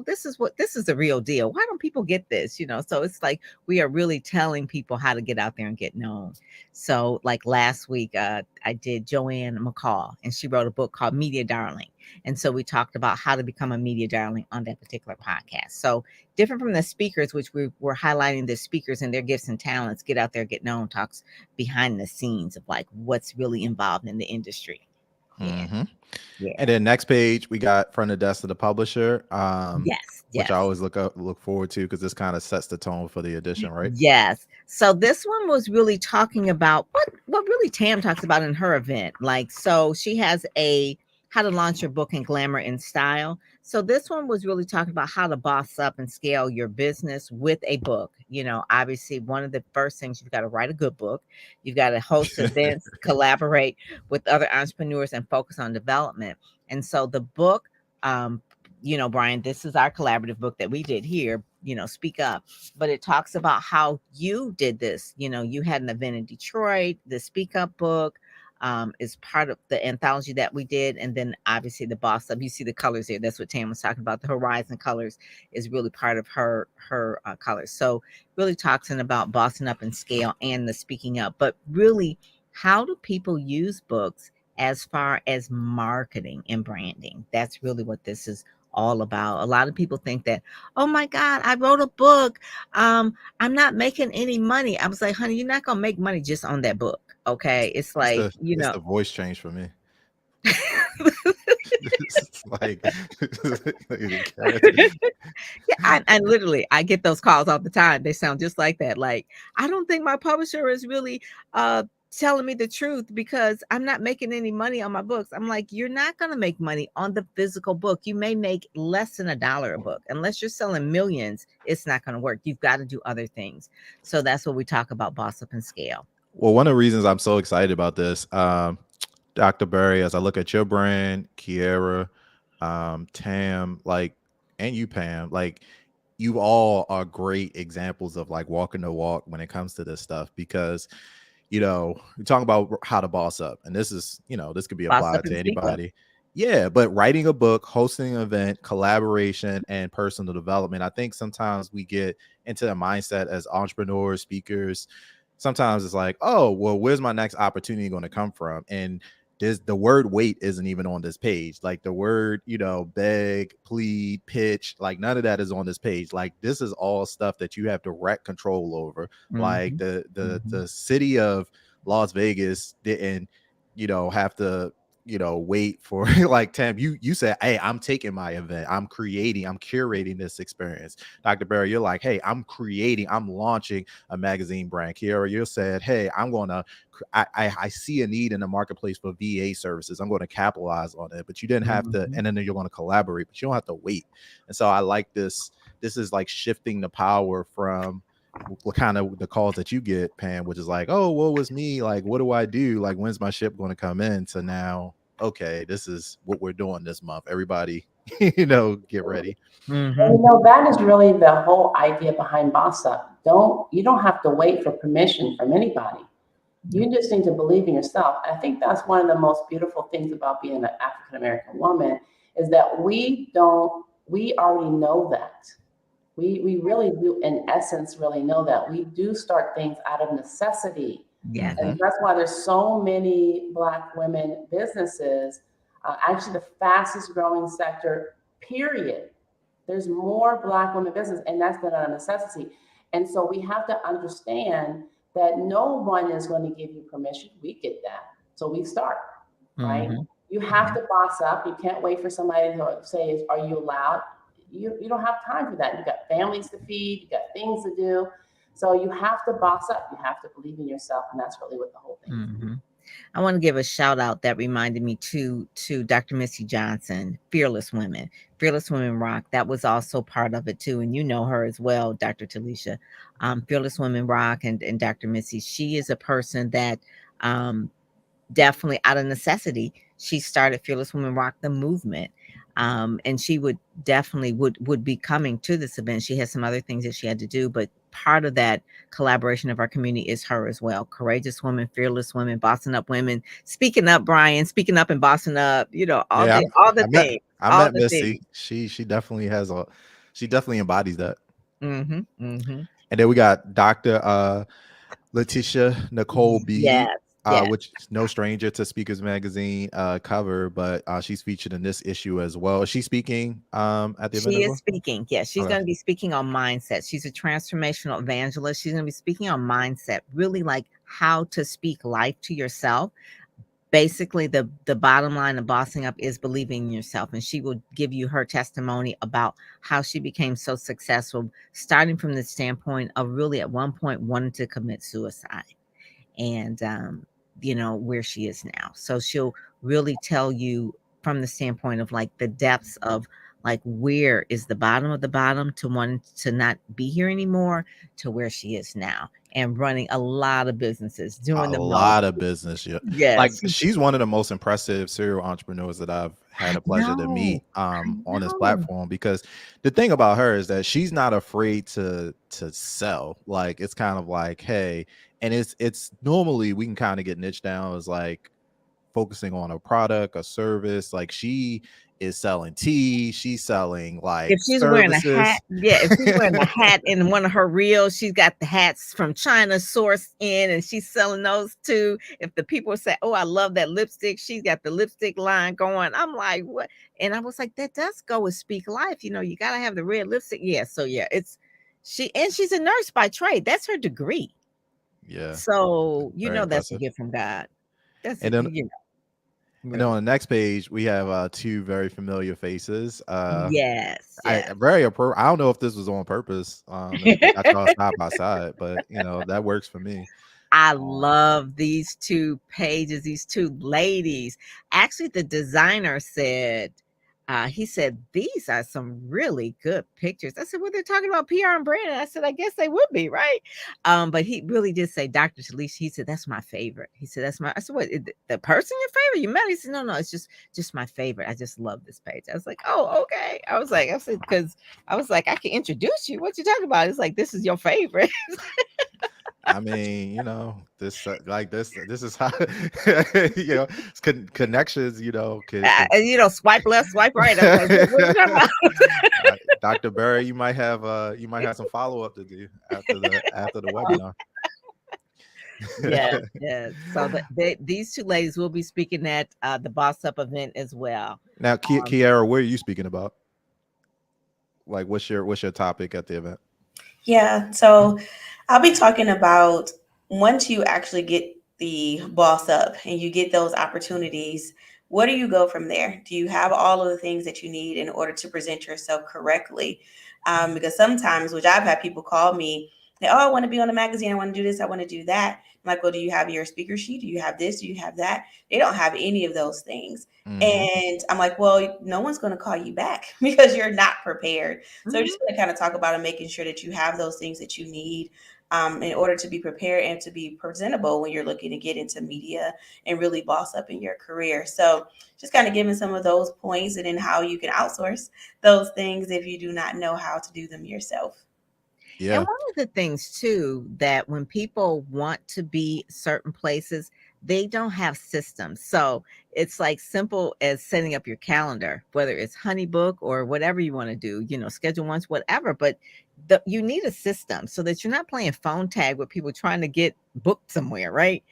this is the real deal. Why don't people get this? So it's like we are really telling people how to get out there and get known. So like last week, I did Joanne McCall, and she wrote a book called Media Darling. And so we talked about how to become a media darling on that particular podcast. So different from the speakers, which we were highlighting the speakers and their gifts and talents, Get Out There, Get Known talks behind the scenes of like what's really involved in the industry. Yeah. and Yeah. then next page we got Front of Desk of the Publisher, Yes. which I Yes. always look forward to, because this kind of sets the tone for the edition, right? Yes. So this one was really talking about what really Tam talks about in her event. Like, so she has a how to launch your book in glamour and style. So this one was really talking about how to boss up and scale your business with a book. Obviously one of the first things, you've got to write a good book. You've got to host events, collaborate with other entrepreneurs, and focus on development. And so the book, Brian, this is our collaborative book that we did here, Speak Up, but it talks about how you did this. You had an event in Detroit. The Speak Up book is part of the anthology that we did. And then obviously the Boss Up, you see the colors here. That's what Tam was talking about. The Horizon colors is really part of her colors. So really talking about bossing up and scale and the speaking up, but really, how do people use books as far as marketing and branding? That's really what this is all about. A lot of people think that, oh my God, I wrote a book. I'm not making any money. I was like, honey, you're not gonna make money just on that book. Okay. It's It's like, the voice change for me. It's like the character. Yeah, I literally I get those calls all the time. They sound just like that. Like, I don't think my publisher is really telling me the truth because I'm not making any money on my books. I'm like, you're not going to make money on the physical book. You may make less than $1 a book. Unless you're selling millions, it's not going to work. You've got to do other things. So that's what we talk about, boss up and scale. Well, one of the reasons I'm so excited about this, Dr. Berry, as I look at your brand, Kiera, Tam, like, and you, Pam, like, you all are great examples of like walking the walk when it comes to this stuff, because we're talking about how to boss up, and this is, this could be Boss applied up to and speak up. anybody. Yeah, but writing a book, hosting an event, collaboration, and personal development. I think sometimes we get into the mindset as entrepreneurs, speakers. Sometimes it's like, oh, well, where's my next opportunity going to come from? And the word wait isn't even on this page. Like the word, beg, plead, pitch, like none of that is on this page. Like this is all stuff that you have direct control over. Like the city of Las Vegas didn't, have to, wait for like Tam, you said, hey, I'm taking my event, I'm curating this experience. Dr. Barry, you're like, hey, I'm launching a magazine brand. Kiera, you said, hey, I see a need in the marketplace for VA services. I'm going to capitalize on it. But you didn't have to, and then you're going to collaborate, but you don't have to wait. And so I like this. This is like shifting the power from what kind of the calls that you get, Pam, which is like, oh, what was me? Like, what do I do? Like, when's my ship going to come in? So now, okay, this is what we're doing this month. Everybody, get ready. That is really the whole idea behind Boss Up. You don't have to wait for permission from anybody. You just need to believe in yourself. I think that's one of the most beautiful things about being an African American woman is that we already know that. We really do, in essence, really know that. We do start things out of necessity. Yeah. And that's why there's so many Black women businesses, actually the fastest growing sector, period. There's more Black women business, and that's been out of necessity. And so we have to understand that no one is going to give you permission. We get that. So we start, right? You have to boss up. You can't wait for somebody to say, are you allowed? You don't have time for that. You got families to feed, you got things to do. So you have to boss up. You have to believe in yourself. And that's really what the whole thing is. I want to give a shout out that reminded me to Dr. Missy Johnson, Fearless Women Rock. That was also part of it too. And you know her as well, Dr. Talisha. Fearless Women Rock and Dr. Missy. She is a person that definitely out of necessity, she started Fearless Women Rock, the movement. And she would definitely would be coming to this event. She has some other things that she had to do, but part of that collaboration of our community is her as well. Courageous women, fearless women, bossing up women, speaking up, Brian, speaking up and bossing up, all the things. I met Missy. She definitely she definitely embodies that. And then we got Dr. Letitia Nicole B. Which is no stranger to Speakers Magazine cover, but she's featured in this issue as well. Is she speaking at the event? She is speaking. Yes, she's going to be speaking on mindset. She's a transformational evangelist. She's going to be speaking on mindset, really like how to speak life to yourself. Basically, the bottom line of bossing up is believing in yourself. And she will give you her testimony about how she became so successful, starting from the standpoint of really at one point wanting to commit suicide. And where she is now. So she'll really tell you from the standpoint of like the depths of like where is the bottom of the bottom to wanting to not be here anymore to where she is now and running a lot of businesses, doing a lot of business. Yes. Like she's one of the most impressive serial entrepreneurs that I've had a pleasure to meet on this platform, because the thing about her is that she's not afraid to sell. Like it's kind of like, hey, and it's normally we can kind of get niched down as like focusing on a product, a service. Like she is selling tea, she's selling like if she's services. Wearing a hat, if she's wearing a hat in one of her reels, she's got the hats from China sourced in and she's selling those too. If the people say, oh, I love that lipstick, she's got the lipstick line going. I'm like, what? And I was like, that does go with Speak Life. You gotta have the red lipstick. Yeah, so yeah, she's a nurse by trade. That's her degree. Yeah. So that's impressive. A gift from God. That's and then, And on the next page, we have two very familiar faces. Yes. I don't know if this was on purpose. I saw side by side, but that works for me. I love these two pages, these two ladies. Actually, the designer said, he said, these are some really good pictures. I said, well, they're talking about PR and brand. And I said, I guess they would be, right? But he really did say, Dr. Shalish, he said, that's my favorite. He said, that's my, I said, what, the person your favorite? You met? He said, no, it's just my favorite. I just love this page. I was like, oh, okay. I said, because I was like, I can introduce you. What you talking about? It's like, this is your favorite. I mean, this this is how it's connections. Swipe left, swipe right. I was like, what you talking about? Dr. Berry, you might have some follow up to do after the webinar. Yes. So these two ladies will be speaking at the Boss Up event as well. Now, Kiara, what are you speaking about? Like, what's your topic at the event? Yeah, so I'll be talking about once you actually get the boss up and you get those opportunities, where do you go from there? Do you have all of the things that you need in order to present yourself correctly? Because sometimes, which I've had people call me, they, oh, I want to be on a magazine, I want to do this, I want to do that. I'm like, well, do you have your speaker sheet? Do you have this? Do you have that? They don't have any of those things. Mhm. And I'm like, well, no one's going to call you back because you're not prepared. So we're just going to kind of talk about and making sure that you have those things that you need in order to be prepared and to be presentable when you're looking to get into media and really boss up in your career. So just kind of giving some of those points and then how you can outsource those things if you do not know how to do them yourself. Yeah. And one of the things too, that when people want to be certain places, they don't have systems. So it's like simple as setting up your calendar, whether it's Honeybook or whatever you want to do, schedule once, whatever. But you need a system so that you're not playing phone tag with people trying to get booked somewhere, right?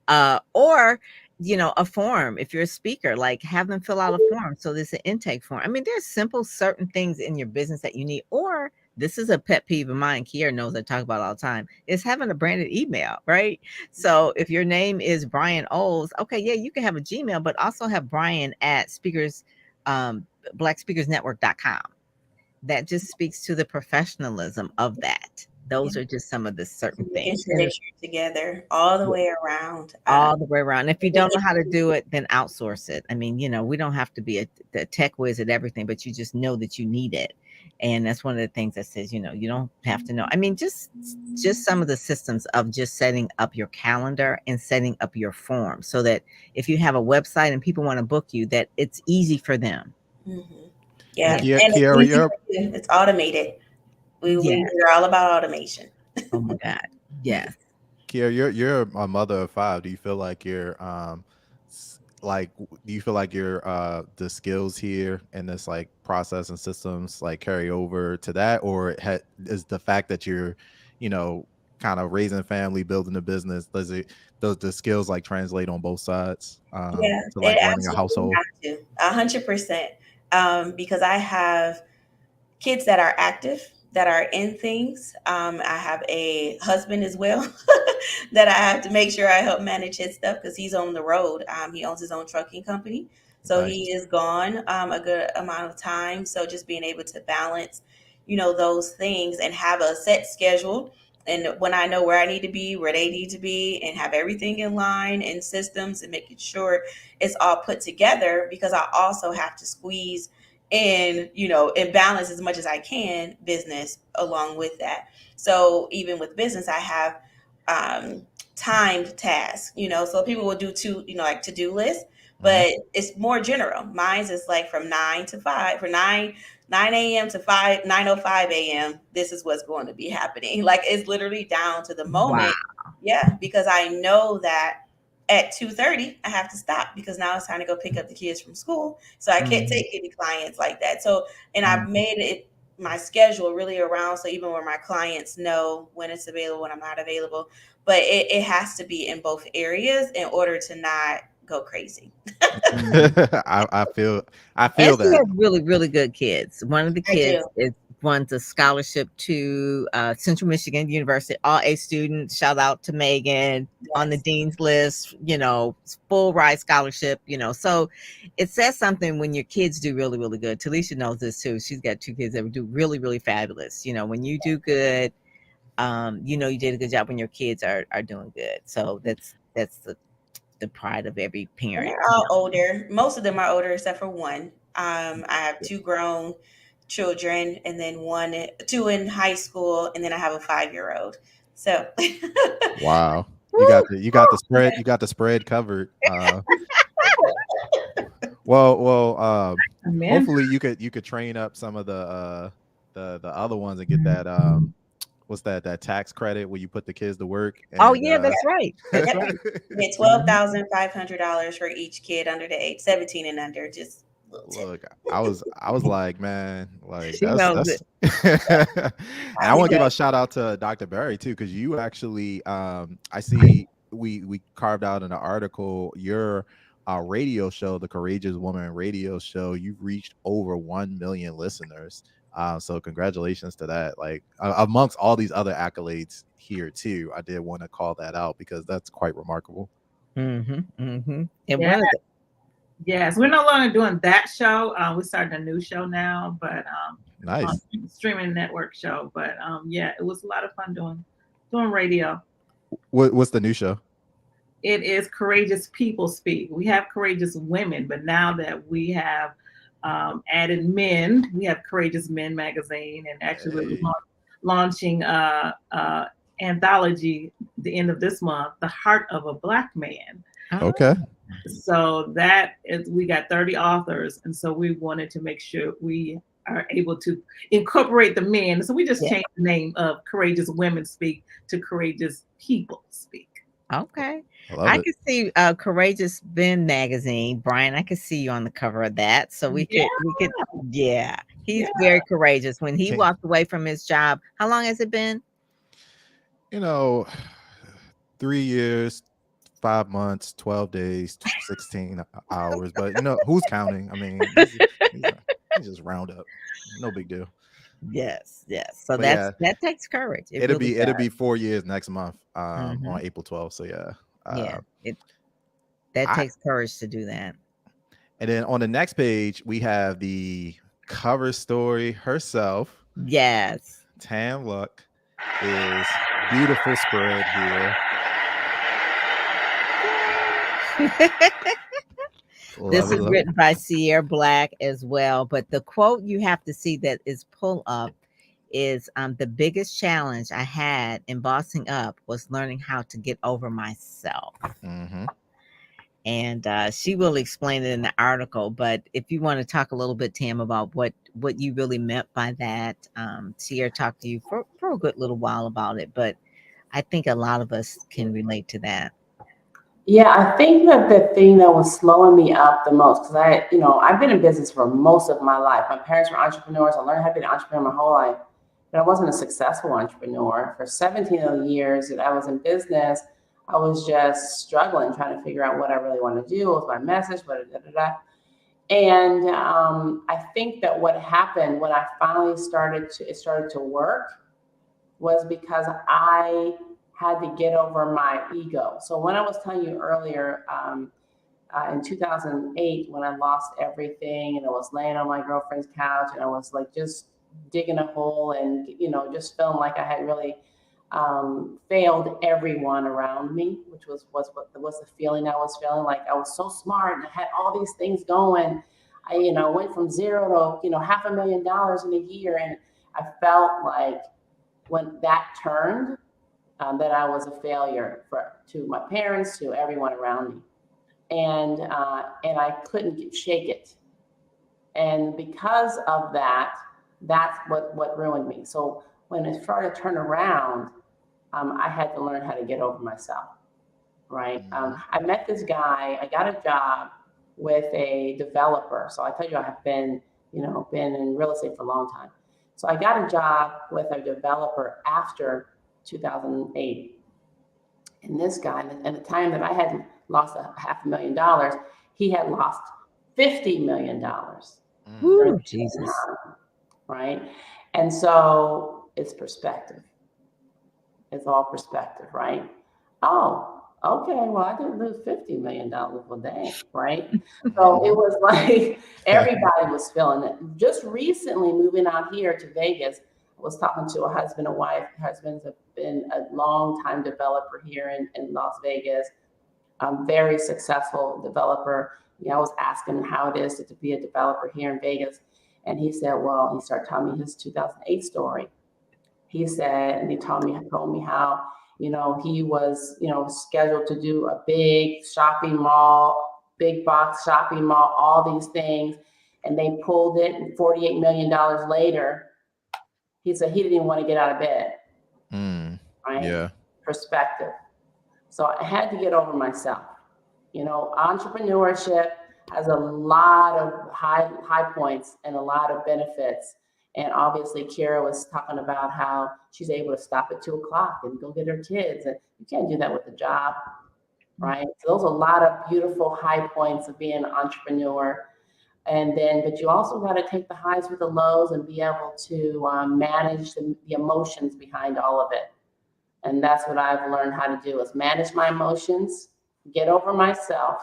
Or a form. If you're a speaker, like have them fill out a form. So there's an intake form. I mean, there's simple certain things in your business that you need. Or this is a pet peeve of mine, Kiera knows I talk about all the time, is having a branded email, right? So if your name is Brian Oles, okay, yeah, you can have a Gmail, but also have Brian at blackspeakersnetwork.com. That just speaks to the professionalism of that. Those are just some of the certain things. Sure that you're together all the way around. All the way around. If you don't know how to do it, then outsource it. I mean, we don't have to be a tech whiz at everything, but you just know that you need it. And that's one of the things that says, you don't have to know. I mean, just some of the systems of just setting up your calendar and setting up your form so that if you have a website and people want to book you, that it's easy for them. Mm-hmm. Yeah. And Kiara, it's automated. We're all about automation. Oh my God. Yes. Kiara, you're a mother of 5. Do you feel like you're the skills here and this like process and systems like carry over to that, or is the fact that you're kind of raising a family, building a business, does the skills like translate on both sides to like running a household? 100%. Because I have kids that are active, that are in things. I have a husband as well that I have to make sure I help manage his stuff because he's on the road. He owns his own trucking company. So He is gone a good amount of time. So just being able to balance, those things and have a set schedule. And when I know where I need to be, where they need to be, and have everything in line and systems and making sure it's all put together, because I also have to squeeze in, and balance as much as I can business along with that. So even with business, I have timed tasks, so people will do like to-do lists, but it's more general. Mine's is like from 9 to 5, for 9 a.m. to 9:05 a.m. This is what's going to be happening. Like it's literally down to the moment. Wow. Yeah, because I know that at 2:30 I have to stop because now it's time to go pick up the kids from school. So I can't take any clients like that. So, and I've made it my schedule really around, so even when my clients know when it's available, when I'm not available, but it has to be in both areas in order to not go crazy. I feel that. Has really, really good kids. One of the kids wants a scholarship to Central Michigan University, all A students. Shout out to Megan on the dean's list, full ride scholarship, so it says something when your kids do really, really good. Talisha knows this too. She's got 2 kids that do really, really fabulous. When you do good, you know you did a good job when your kids are doing good. So that's the pride of every And parent. they're all older. Most of them are older except for one. I have two grown children, and then two in high school, and then I have a 5-year-old. So, Wow. Woo! You got the spread covered. Well, Amen. hopefully you could train up some of the other ones and get that what's that tax credit where you put the kids to work Oh and yeah, that's right. That's yep, right. get $12,500 for each kid under the age 17 and under. Just a little tip. look, I was like, man, like She knows that's it. and I How we want to give go. a shout out to Dr. Barry too, because you actually I see we carved out in an article your radio show, the Courageous Woman radio show. You've reached over 1 million listeners. So congratulations to that. Like amongst all these other accolades here too, I did want to call that out because that's quite remarkable. Mm-hmm. Mm-hmm. And Yeah. one of the Yes, we're no longer doing that show. We're starting a new show now, but Nice. on streaming network show. But yeah, it was a lot of fun doing radio. What's the new show? It is Courageous People Speak. We have Courageous Women, but now that we have added men, we have Courageous Men magazine, and actually we're launching anthology the end of this month, The Heart of a Black Man. Okay. So that is, we got 30 authors, and so we wanted to make sure we are able to incorporate the men. So we just changed the name of Courageous Women Speak to Courageous People Speak. Okay. I could see Courageous Ben magazine. Brian, I could see you on the cover of that. So we could he's very courageous. When he walked away from his job, how long has it been? 3 years, 5 months, 12 days, 16 hours. But who's counting? I mean, you just round up. No big deal. Yes. So But that takes courage. It'll be 4 years next month on April 12th. So that takes courage to do that. And then on the next page, we have the cover story herself. Yes. Tam Luck is beautiful spread here. This is written by Sierra Black as well. But the quote you have to see that is pulled up is the biggest challenge I had in bossing up was learning how to get over myself. Mm-hmm. And she will explain it in the article. But if you want to talk a little bit, Tam, about what you really meant by that, Sierra talked to you for a good little while about it. But I think a lot of us can relate to that. Yeah, I think that the thing that was slowing me up the most, because I've been in business for most of my life. My parents were entrepreneurs. I learned how to be an entrepreneur my whole life, but I wasn't a successful entrepreneur. For 17 of the years that I was in business, I was just struggling, trying to figure out what I really want to do, what was my message, And I think that what happened when I finally started to work was because I had to get over my ego. So when I was telling you earlier, in 2008, when I lost everything and I was laying on my girlfriend's couch and I was like just digging a hole and, just feeling like I had really failed everyone around me, which was the feeling I was feeling. Like I was so smart and I had all these things going. I went from zero to, $500,000 in a year. And I felt like when that turned, that I was a failure to my parents, to everyone around me. And I couldn't shake it. And because of that, that's what ruined me. So when it started to turn around, I had to learn how to get over myself, right? I met this guy, I got a job with a developer. So I tell you, I have been in real estate for a long time. So I got a job with a developer after 2008. And this guy, at the time that I had lost $500,000, he had lost $50 million. Ooh, Jesus. Right? And so it's perspective. It's all perspective, right? Oh, okay. Well, I didn't lose $50 million. Well, dang, right? So it was like everybody was feeling it. Just recently moving out here to Vegas, I was talking to a husband and wife. Husband's a been a long time developer here in Las Vegas. Very successful developer. I was asking him how it is to be a developer here in Vegas. And he said, well, he started telling me his 2008 story. He said, and he told me how, he was, scheduled to do a big shopping mall, big box shopping mall, all these things. And they pulled it, and $48 million later, he said he didn't even want to get out of bed. Right? Yeah. Perspective. So I had to get over myself. Entrepreneurship has a lot of high points and a lot of benefits. And obviously, Kira was talking about how she's able to stop at 2:00 and go get her kids. And you can't do that with a job, right? So those are a lot of beautiful high points of being an entrepreneur. But you also got to take the highs with the lows and be able to manage the emotions behind all of it. And that's what I've learned how to do, is manage my emotions, get over myself,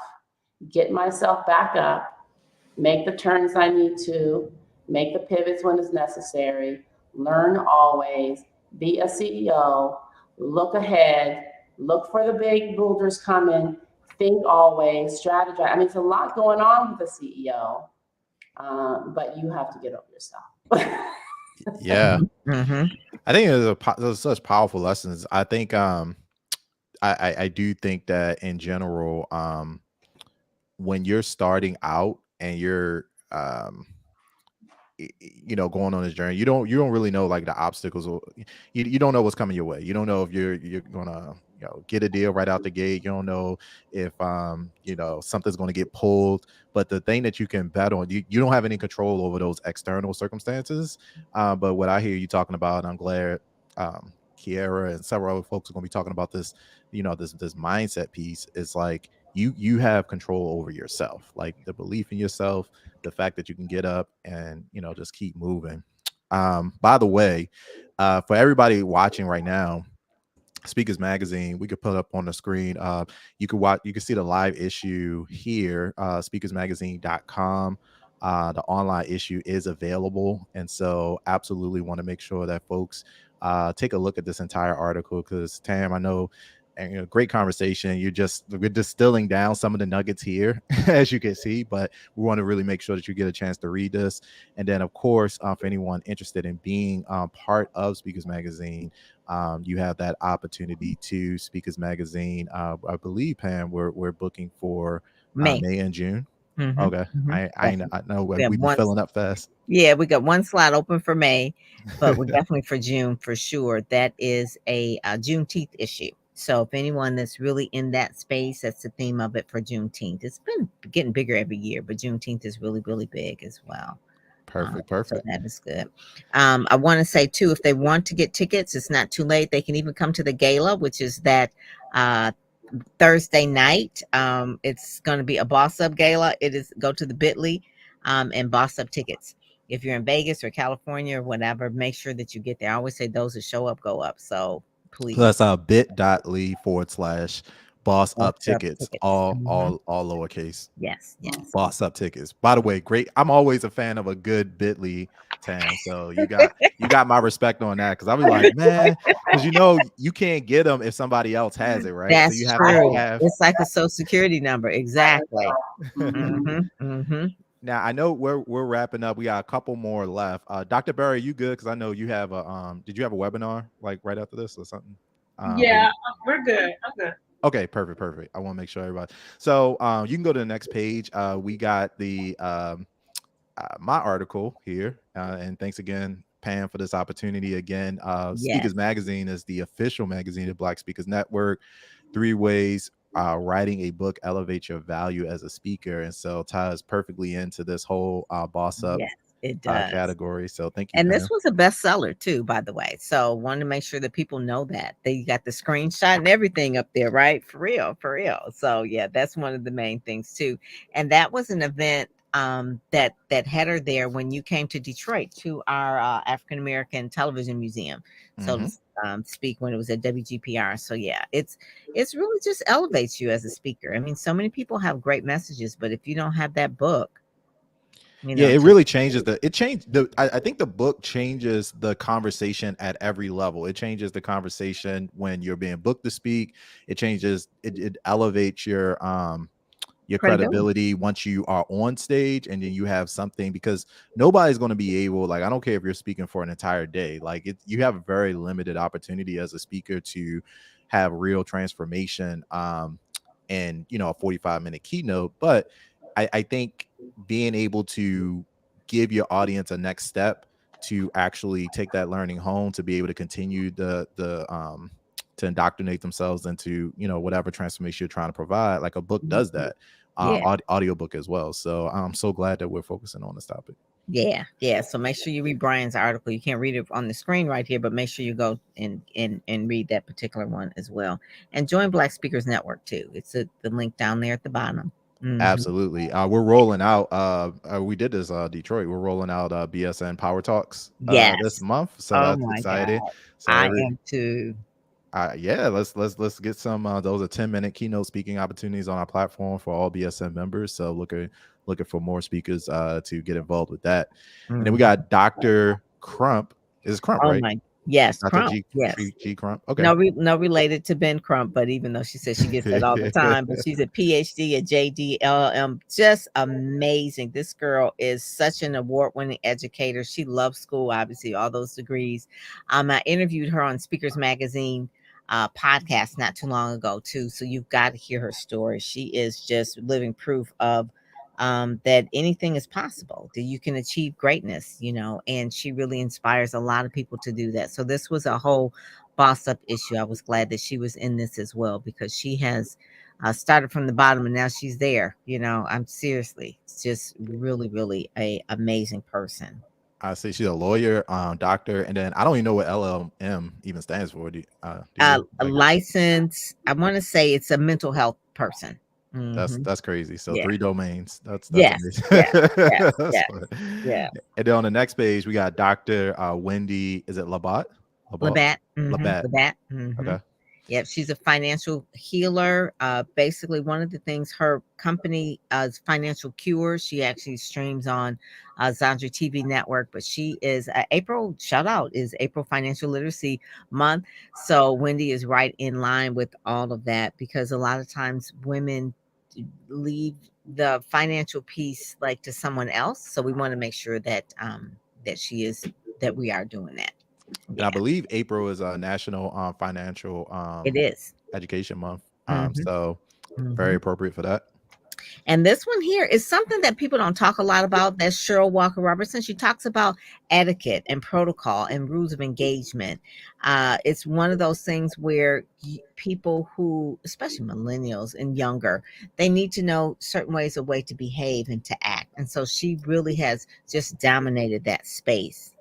get myself back up, make the turns I need to, make the pivots when it's necessary, learn always, be a CEO, look ahead, look for the big boulders coming, think always, strategize. I mean, it's a lot going on with a CEO, but you have to get over yourself. Yeah. Mm-hmm. I think those such powerful lessons. I think I do think that in general, when you're starting out and you're going on this journey, you don't really know like the obstacles, or you don't know what's coming your way. You don't know if you're gonna get a deal right out the gate. You don't know if something's going to get pulled. But the thing that you can bet on, you don't have any control over those external circumstances. But what I hear you talking about, and I'm glad Kiera and several other folks are going to be talking about this, this mindset piece, is like you have control over yourself, like the belief in yourself, the fact that you can get up and just keep moving. By the way, for everybody watching right now, Speakers Magazine, we could put up on the screen. You can see the live issue here, speakersmagazine.com. The online issue is available, and so absolutely want to make sure that folks take a look at this entire article, because Tam, I know, and great conversation. We're distilling down some of the nuggets here, as you can see, but we want to really make sure that you get a chance to read this. And then, of course, for anyone interested in being part of Speakers Magazine, you have that opportunity to Speakers Magazine. I believe, Pam, we're booking for May and June. Mm-hmm. Okay. Mm-hmm. I know we've been filling up fast. Yeah, we got one slot open for May, but we're definitely for June for sure. That is a Juneteenth issue. So if anyone that's really in that space, that's the theme of it for Juneteenth. It's been getting bigger every year, but Juneteenth is really, really big as well. Perfect. So that is good. I want to say too, if they want to get tickets, it's not too late. They can even come to the gala, which is that Thursday night. It's going to be a Boss Up gala. It is, go to the Bitly and Boss Up tickets. If you're in Vegas or California or whatever, make sure that you get there. I always say those that show up go up. So please. Plus bit.ly/Boss Up Tickets, all lowercase. Yes. Boss Up Tickets. By the way, great. I'm always a fan of a good Bitly, Tam. So you got my respect on that, because I'll be like, man, because you can't get them if somebody else has it, right? That's so you have true. to have. It's like a social security number, exactly. Now I know we're wrapping up. We got a couple more left. Dr. Berry, you good? Because I know you have a did you have a webinar like right after this or something? Yeah, we're good. I'm good. Okay, perfect. I want to make sure everybody. So you can go to the next page. We got the my article here, and thanks again, Pam, for this opportunity again. Speakers Magazine is the official magazine of Black Speakers Network. 3 ways writing a book elevates your value as a speaker, and so ties perfectly into this whole Boss Up it does. Category. So thank you. And Pam. This was a bestseller too, by the way. So wanted to make sure that people know that they got the screenshot and everything up there, right? For real. So yeah, that's one of the main things too. And that was an event that had her there when you came to Detroit to our African American Television Museum. So to speak when it was at WGPR. So yeah, it's really just elevates you as a speaker. I mean, so many people have great messages, but if you don't have that book, you Yeah, know, it to really changes it changed I think the book changes the conversation at every level. It changes the conversation when you're being booked to speak. It changes, it elevates your credibility. credibility once you are on stage, and then you have something, because nobody's going to be able, like, I don't care if you're speaking for an entire day, like you have a very limited opportunity as a speaker to have real transformation in, you know, a 45-minute keynote. But I think being able to give your audience a next step to actually take that learning home, to be able to continue the to indoctrinate themselves into, you know, whatever transformation you're trying to provide, like a book does that. Yeah. Audiobook as well. So I'm so glad that we're focusing on this topic. Yeah. So make sure you read Brian's article. You can't read it on the screen right here, but make sure you go and read that particular one as well. And join Black Speakers Network too. It's the link down there at the bottom. Absolutely. We're rolling out we did this Detroit. We're rolling out BSN Power Talks this Yes. month. So Oh that's my exciting. God. So I am too. yeah, let's get some those are 10-minute keynote speaking opportunities on our platform for all BSN members. So looking for more speakers to get involved with that. And then we got Dr. Crump. Is Crump, Oh right? my, yes, Dr. Crump. Yes. G Crump. Okay. No related to Ben Crump, but even though she says she gets that all the time, but she's a PhD at JDLM. Just amazing. This girl is such an award-winning educator. She loves school, obviously, all those degrees. I interviewed her on Speakers Magazine podcast not too long ago too. So you've got to hear her story. She is just living proof of that anything is possible, that you can achieve greatness, you know, and she really inspires a lot of people to do that. So this was a whole boss up issue. I was glad that she was in this as well, because she has started from the bottom and now she's there. You know, I'm seriously just really, really a amazing person. I see she's a lawyer, doctor, and then I don't even know what LLM even stands for. Do you A like? license. I want to say it's a mental health person. That's crazy. So Yeah. 3 domains. That's Yes. amazing. Yeah. Yeah. That's Yeah. fun. Yeah. And then on the next page, we got Dr. Wendy. Is it Labat? Labatt. Labatt. Labatt. Okay. Yep, she's a financial healer. Basically, one of the things her company is Financial Cure. She actually streams on Zandri TV network, but she is April. Shout out is April Financial Literacy Month. So Wendy is right in line with all of that, because a lot of times women leave the financial piece like to someone else. So we want to make sure that that we are doing that. And Yeah, I believe April is a National Financial it is. Education Month. Mhm, So very mhm. appropriate for that. And this one here is something that people don't talk a lot about. That's Cheryl Walker Robertson. She talks about etiquette and protocol and rules of engagement. It's one of those things where people who, especially millennials and younger, they need to know certain ways of way to behave and to act. And so she really has just dominated that space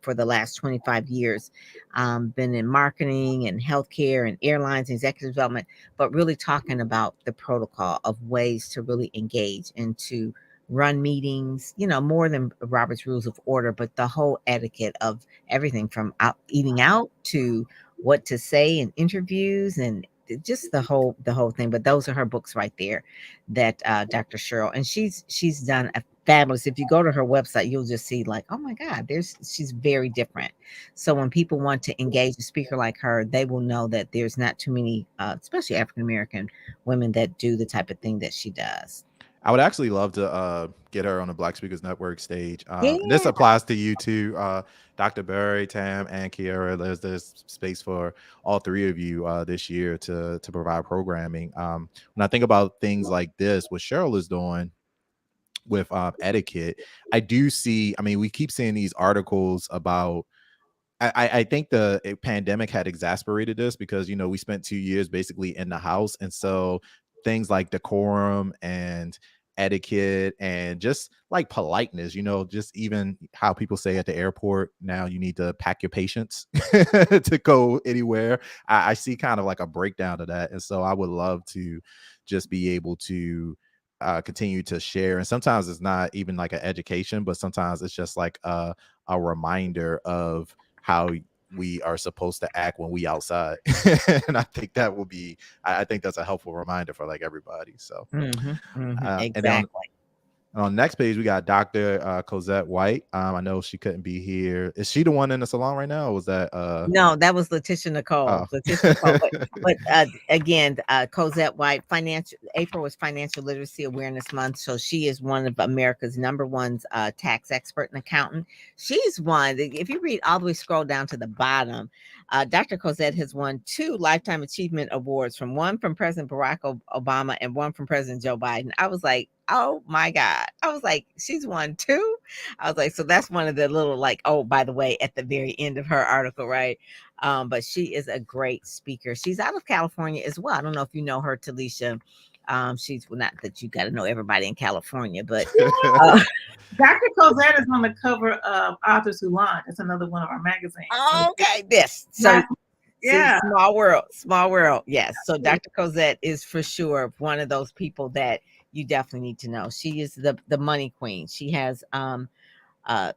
for the last 25 years. Been in marketing and healthcare and airlines and executive development, but really talking about the protocol of ways to really engage and to run meetings, you know, more than Robert's Rules of Order, but the whole etiquette of everything from eating out to what to say in interviews and just the whole thing. But those are her books right there, that Dr. Cheryl, and she's done a fabulous. If you go to her website, you'll just see like, oh my God, she's very different. So when people want to engage a speaker like her, they will know that there's not too many, especially African American women, that do the type of thing that she does. I would actually love to get her on the Black Speakers Network stage. And this Yeah. applies to you too, Dr. Barry, Tam, and Kiara. There's space for all 3 of you this year to provide programming. When I think about things like this, what Cheryl is doing with etiquette, I do see. I mean, we keep seeing these articles about. I think the pandemic had exasperated this, because, you know, we spent 2 years basically in the house. And so things like decorum and etiquette and just like politeness, you know, just even how people say at the airport, now you need to pack your patience to go anywhere. I see kind of like a breakdown of that. And so I would love to just be able to continue to share. And sometimes it's not even like an education, but sometimes it's just like a reminder of how we are supposed to act when we outside. And I think that will be, I think that's a helpful reminder for like everybody. So and then Exactly. And on the next page, we got Dr. Cosette White. I know she couldn't be here. Is she the one in the salon right now? Or was that No, that was Letitia Nicole. oh. Letitia Nicole. But again, Cosette White, April was Financial Literacy Awareness Month. So she is one of America's #1 tax expert and accountant. She's won, if you read all the way, scroll down to the bottom, Dr. Cosette has won 2 Lifetime Achievement Awards, one from President Barack Obama and one from President Joe Biden. I was like, oh my God. I was like, she's won 2? I was like, so that's one of the little, like, oh, by the way, at the very end of her article, right? But she is a great speaker. She's out of California as well. I don't know if you know her, Talisha. She's, well, not that you got to know everybody in California, but Dr. Cosette is on the cover of Authors Who Launch. It's another one of our magazines. Okay, this. So yeah, small world. Yes. So Dr. Cosette is for sure one of those people that you definitely need to know. She is the money queen. She has CEO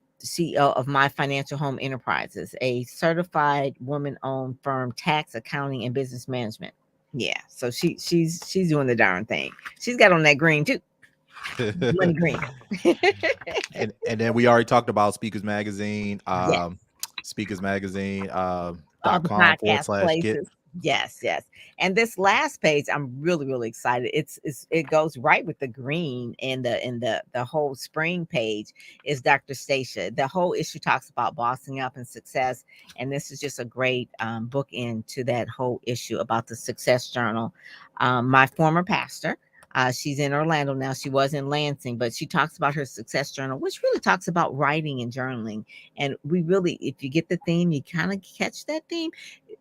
of My Financial Home Enterprises, a certified woman-owned firm, tax, accounting, and business management. Yeah, so she's doing the darn thing. She's got on that green too. Money green. and then we already talked about Speakers Magazine. Yes. Speakers Magazine. All the .com/get. podcast places. Yes. And this last page, I'm really excited. It goes right with the green, and the whole spring page is Dr. Stacia. The whole issue talks about bossing up and success, and this is just a great bookend to that whole issue about the Success Journal. My former pastor. She's in Orlando now. She was in Lansing, but she talks about her Success Journal, which really talks about writing and journaling. And we really, if you get the theme, you kind of catch that theme.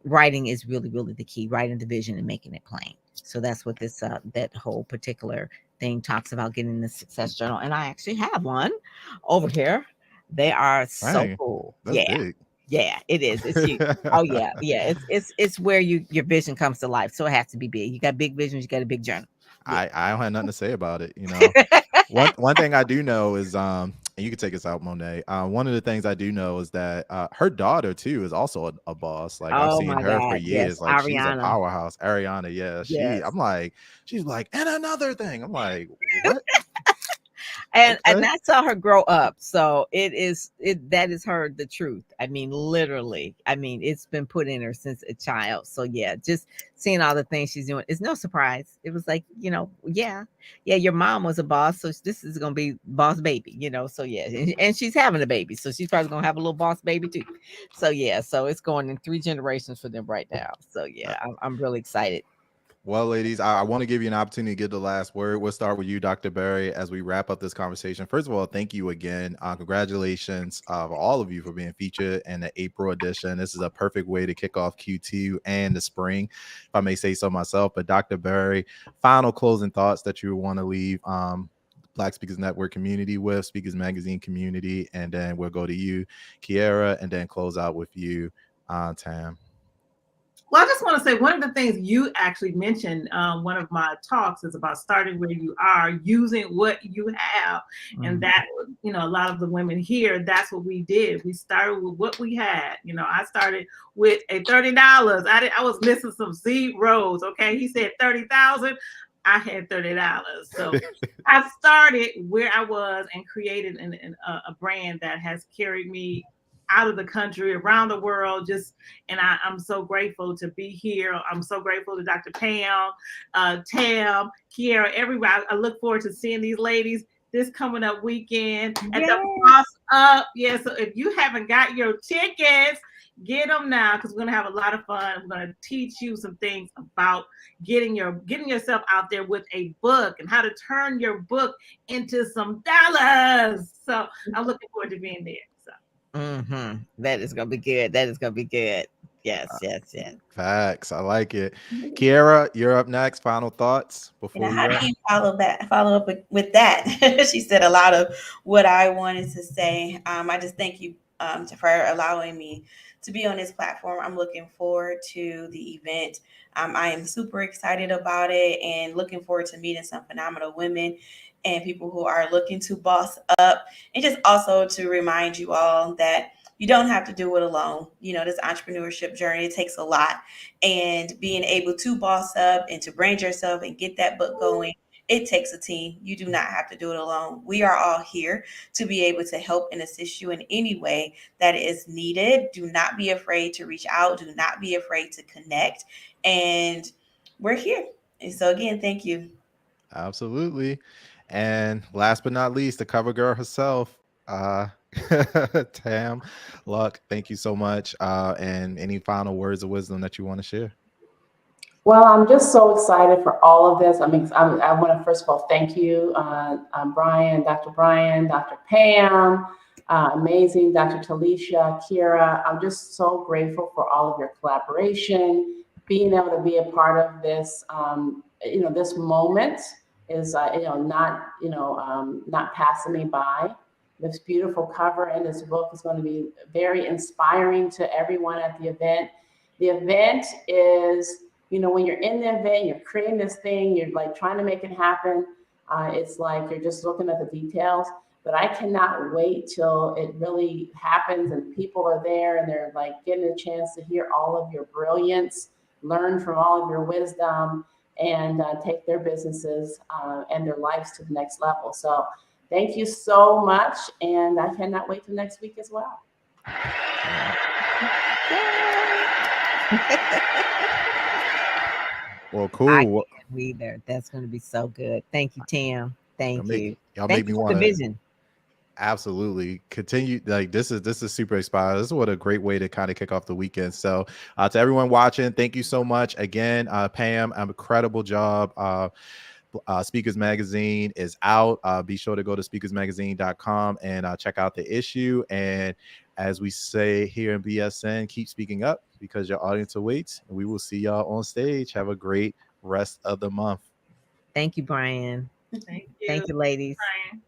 Writing is really the key. Writing the vision and making it plain. So that's what this that whole particular thing talks about, getting the Success Journal. And I actually have one over here. They are so cool. That's big. Yeah, it is. It's huge. Oh yeah. It's where your vision comes to life. So it has to be big. You got big visions. You got a big journal. I don't have nothing to say about it. One thing I do know is and you can take us out, Monet. One of the things I do know is that her daughter too is also a boss. Like I've seen her for years. Yes. Like Ariana. She's a powerhouse. Ariana, yeah. Yes. I'm like, she's like, and another thing. I'm like, what? And I saw her grow up, so that is her, the truth. I mean, literally. I mean, it's been put in her since a child. So yeah, just seeing all the things she's doing is no surprise. It was like, yeah, your mom was a boss, so this is gonna be boss baby, So yeah, and she's having a baby, so she's probably gonna have a little boss baby too. So yeah, so it's going in 3 generations for them right now. So yeah, I'm really excited. Well, ladies, I want to give you an opportunity to give the last word. We'll start with you, Dr. Berry, as we wrap up this conversation. First of all, thank you again. Congratulations for all of you for being featured in the April edition. This is a perfect way to kick off Q2 and the spring, if I may say so myself. But Dr. Berry, final closing thoughts that you want to leave Black Speakers Network community with, Speakers Magazine community, and then we'll go to you, Kiera, and then close out with you, Tam. Well, I just want to say one of the things you actually mentioned, one of my talks is about starting where you are, using what you have. And that, a lot of the women here, that's what we did. We started with what we had. I started with a $30. I was missing some zeros. Okay. He said 30,000. I had $30. So I started where I was and created a brand that has carried me out of the country, around the world, and I'm so grateful to be here. I'm so grateful to Dr. Pam, Tam, Kiera, everybody. I look forward to seeing these ladies this coming up weekend at the Boss Up. Yeah, so if you haven't got your tickets, get them now, because we're gonna have a lot of fun. I'm gonna teach you some things about getting yourself out there with a book and how to turn your book into some dollars. So I'm looking forward to being there. That is gonna be good. Yes. Facts. I like it. Kiera, you're up next. Final thoughts before we wrap? Follow up with that. She said a lot of what I wanted to say. I just thank you for allowing me to be on this platform. I'm looking forward to the event. I am super excited about it and looking forward to meeting some phenomenal women and people who are looking to boss up, and just also to remind you all that you don't have to do it alone. This entrepreneurship journey, it takes a lot, and being able to boss up and to brand yourself and get that book going It takes a team. You do not have to do it alone. We are all here to be able to help and assist you in any way that is needed. Do not be afraid to reach out. Do not be afraid to connect. And we're here. And so, again, thank you. Absolutely. And last but not least, the cover girl herself, uh, Tam Luck. Thank you so much. And any final words of wisdom that you want to share? Well, I'm just so excited for all of this. I want to first of all thank you, Brian, Dr. Pam, amazing, Dr. Talisha, Kira. I'm just so grateful for all of your collaboration, being able to be a part of this. This moment is, not passing me by. This beautiful cover and this book is going to be very inspiring to everyone at the event. The event is, when you're in the event, you're creating this thing, you're like trying to make it happen. It's like you're just looking at the details, but I cannot wait till it really happens and people are there and they're like getting a chance to hear all of your brilliance, learn from all of your wisdom, and take their businesses and their lives to the next level. So thank you so much. And I cannot wait till next week as well. Well, I cool. can't either. That's going to be so good. Thank you, Tam. Thank you. Y'all Thank make me you for the want to vision. absolutely continue. Like this is super inspiring. This is what a great way to kind of kick off the weekend. So to everyone watching, thank you so much again. Pam, an incredible job. Speakers Magazine is out. Be sure to go to speakersmagazine.com and check out the issue. And as we say here in BSN, keep speaking up because your audience awaits. And we will see y'all on stage. Have a great rest of the month. Thank you, Brian. Thank you, Thank you, ladies. Brian.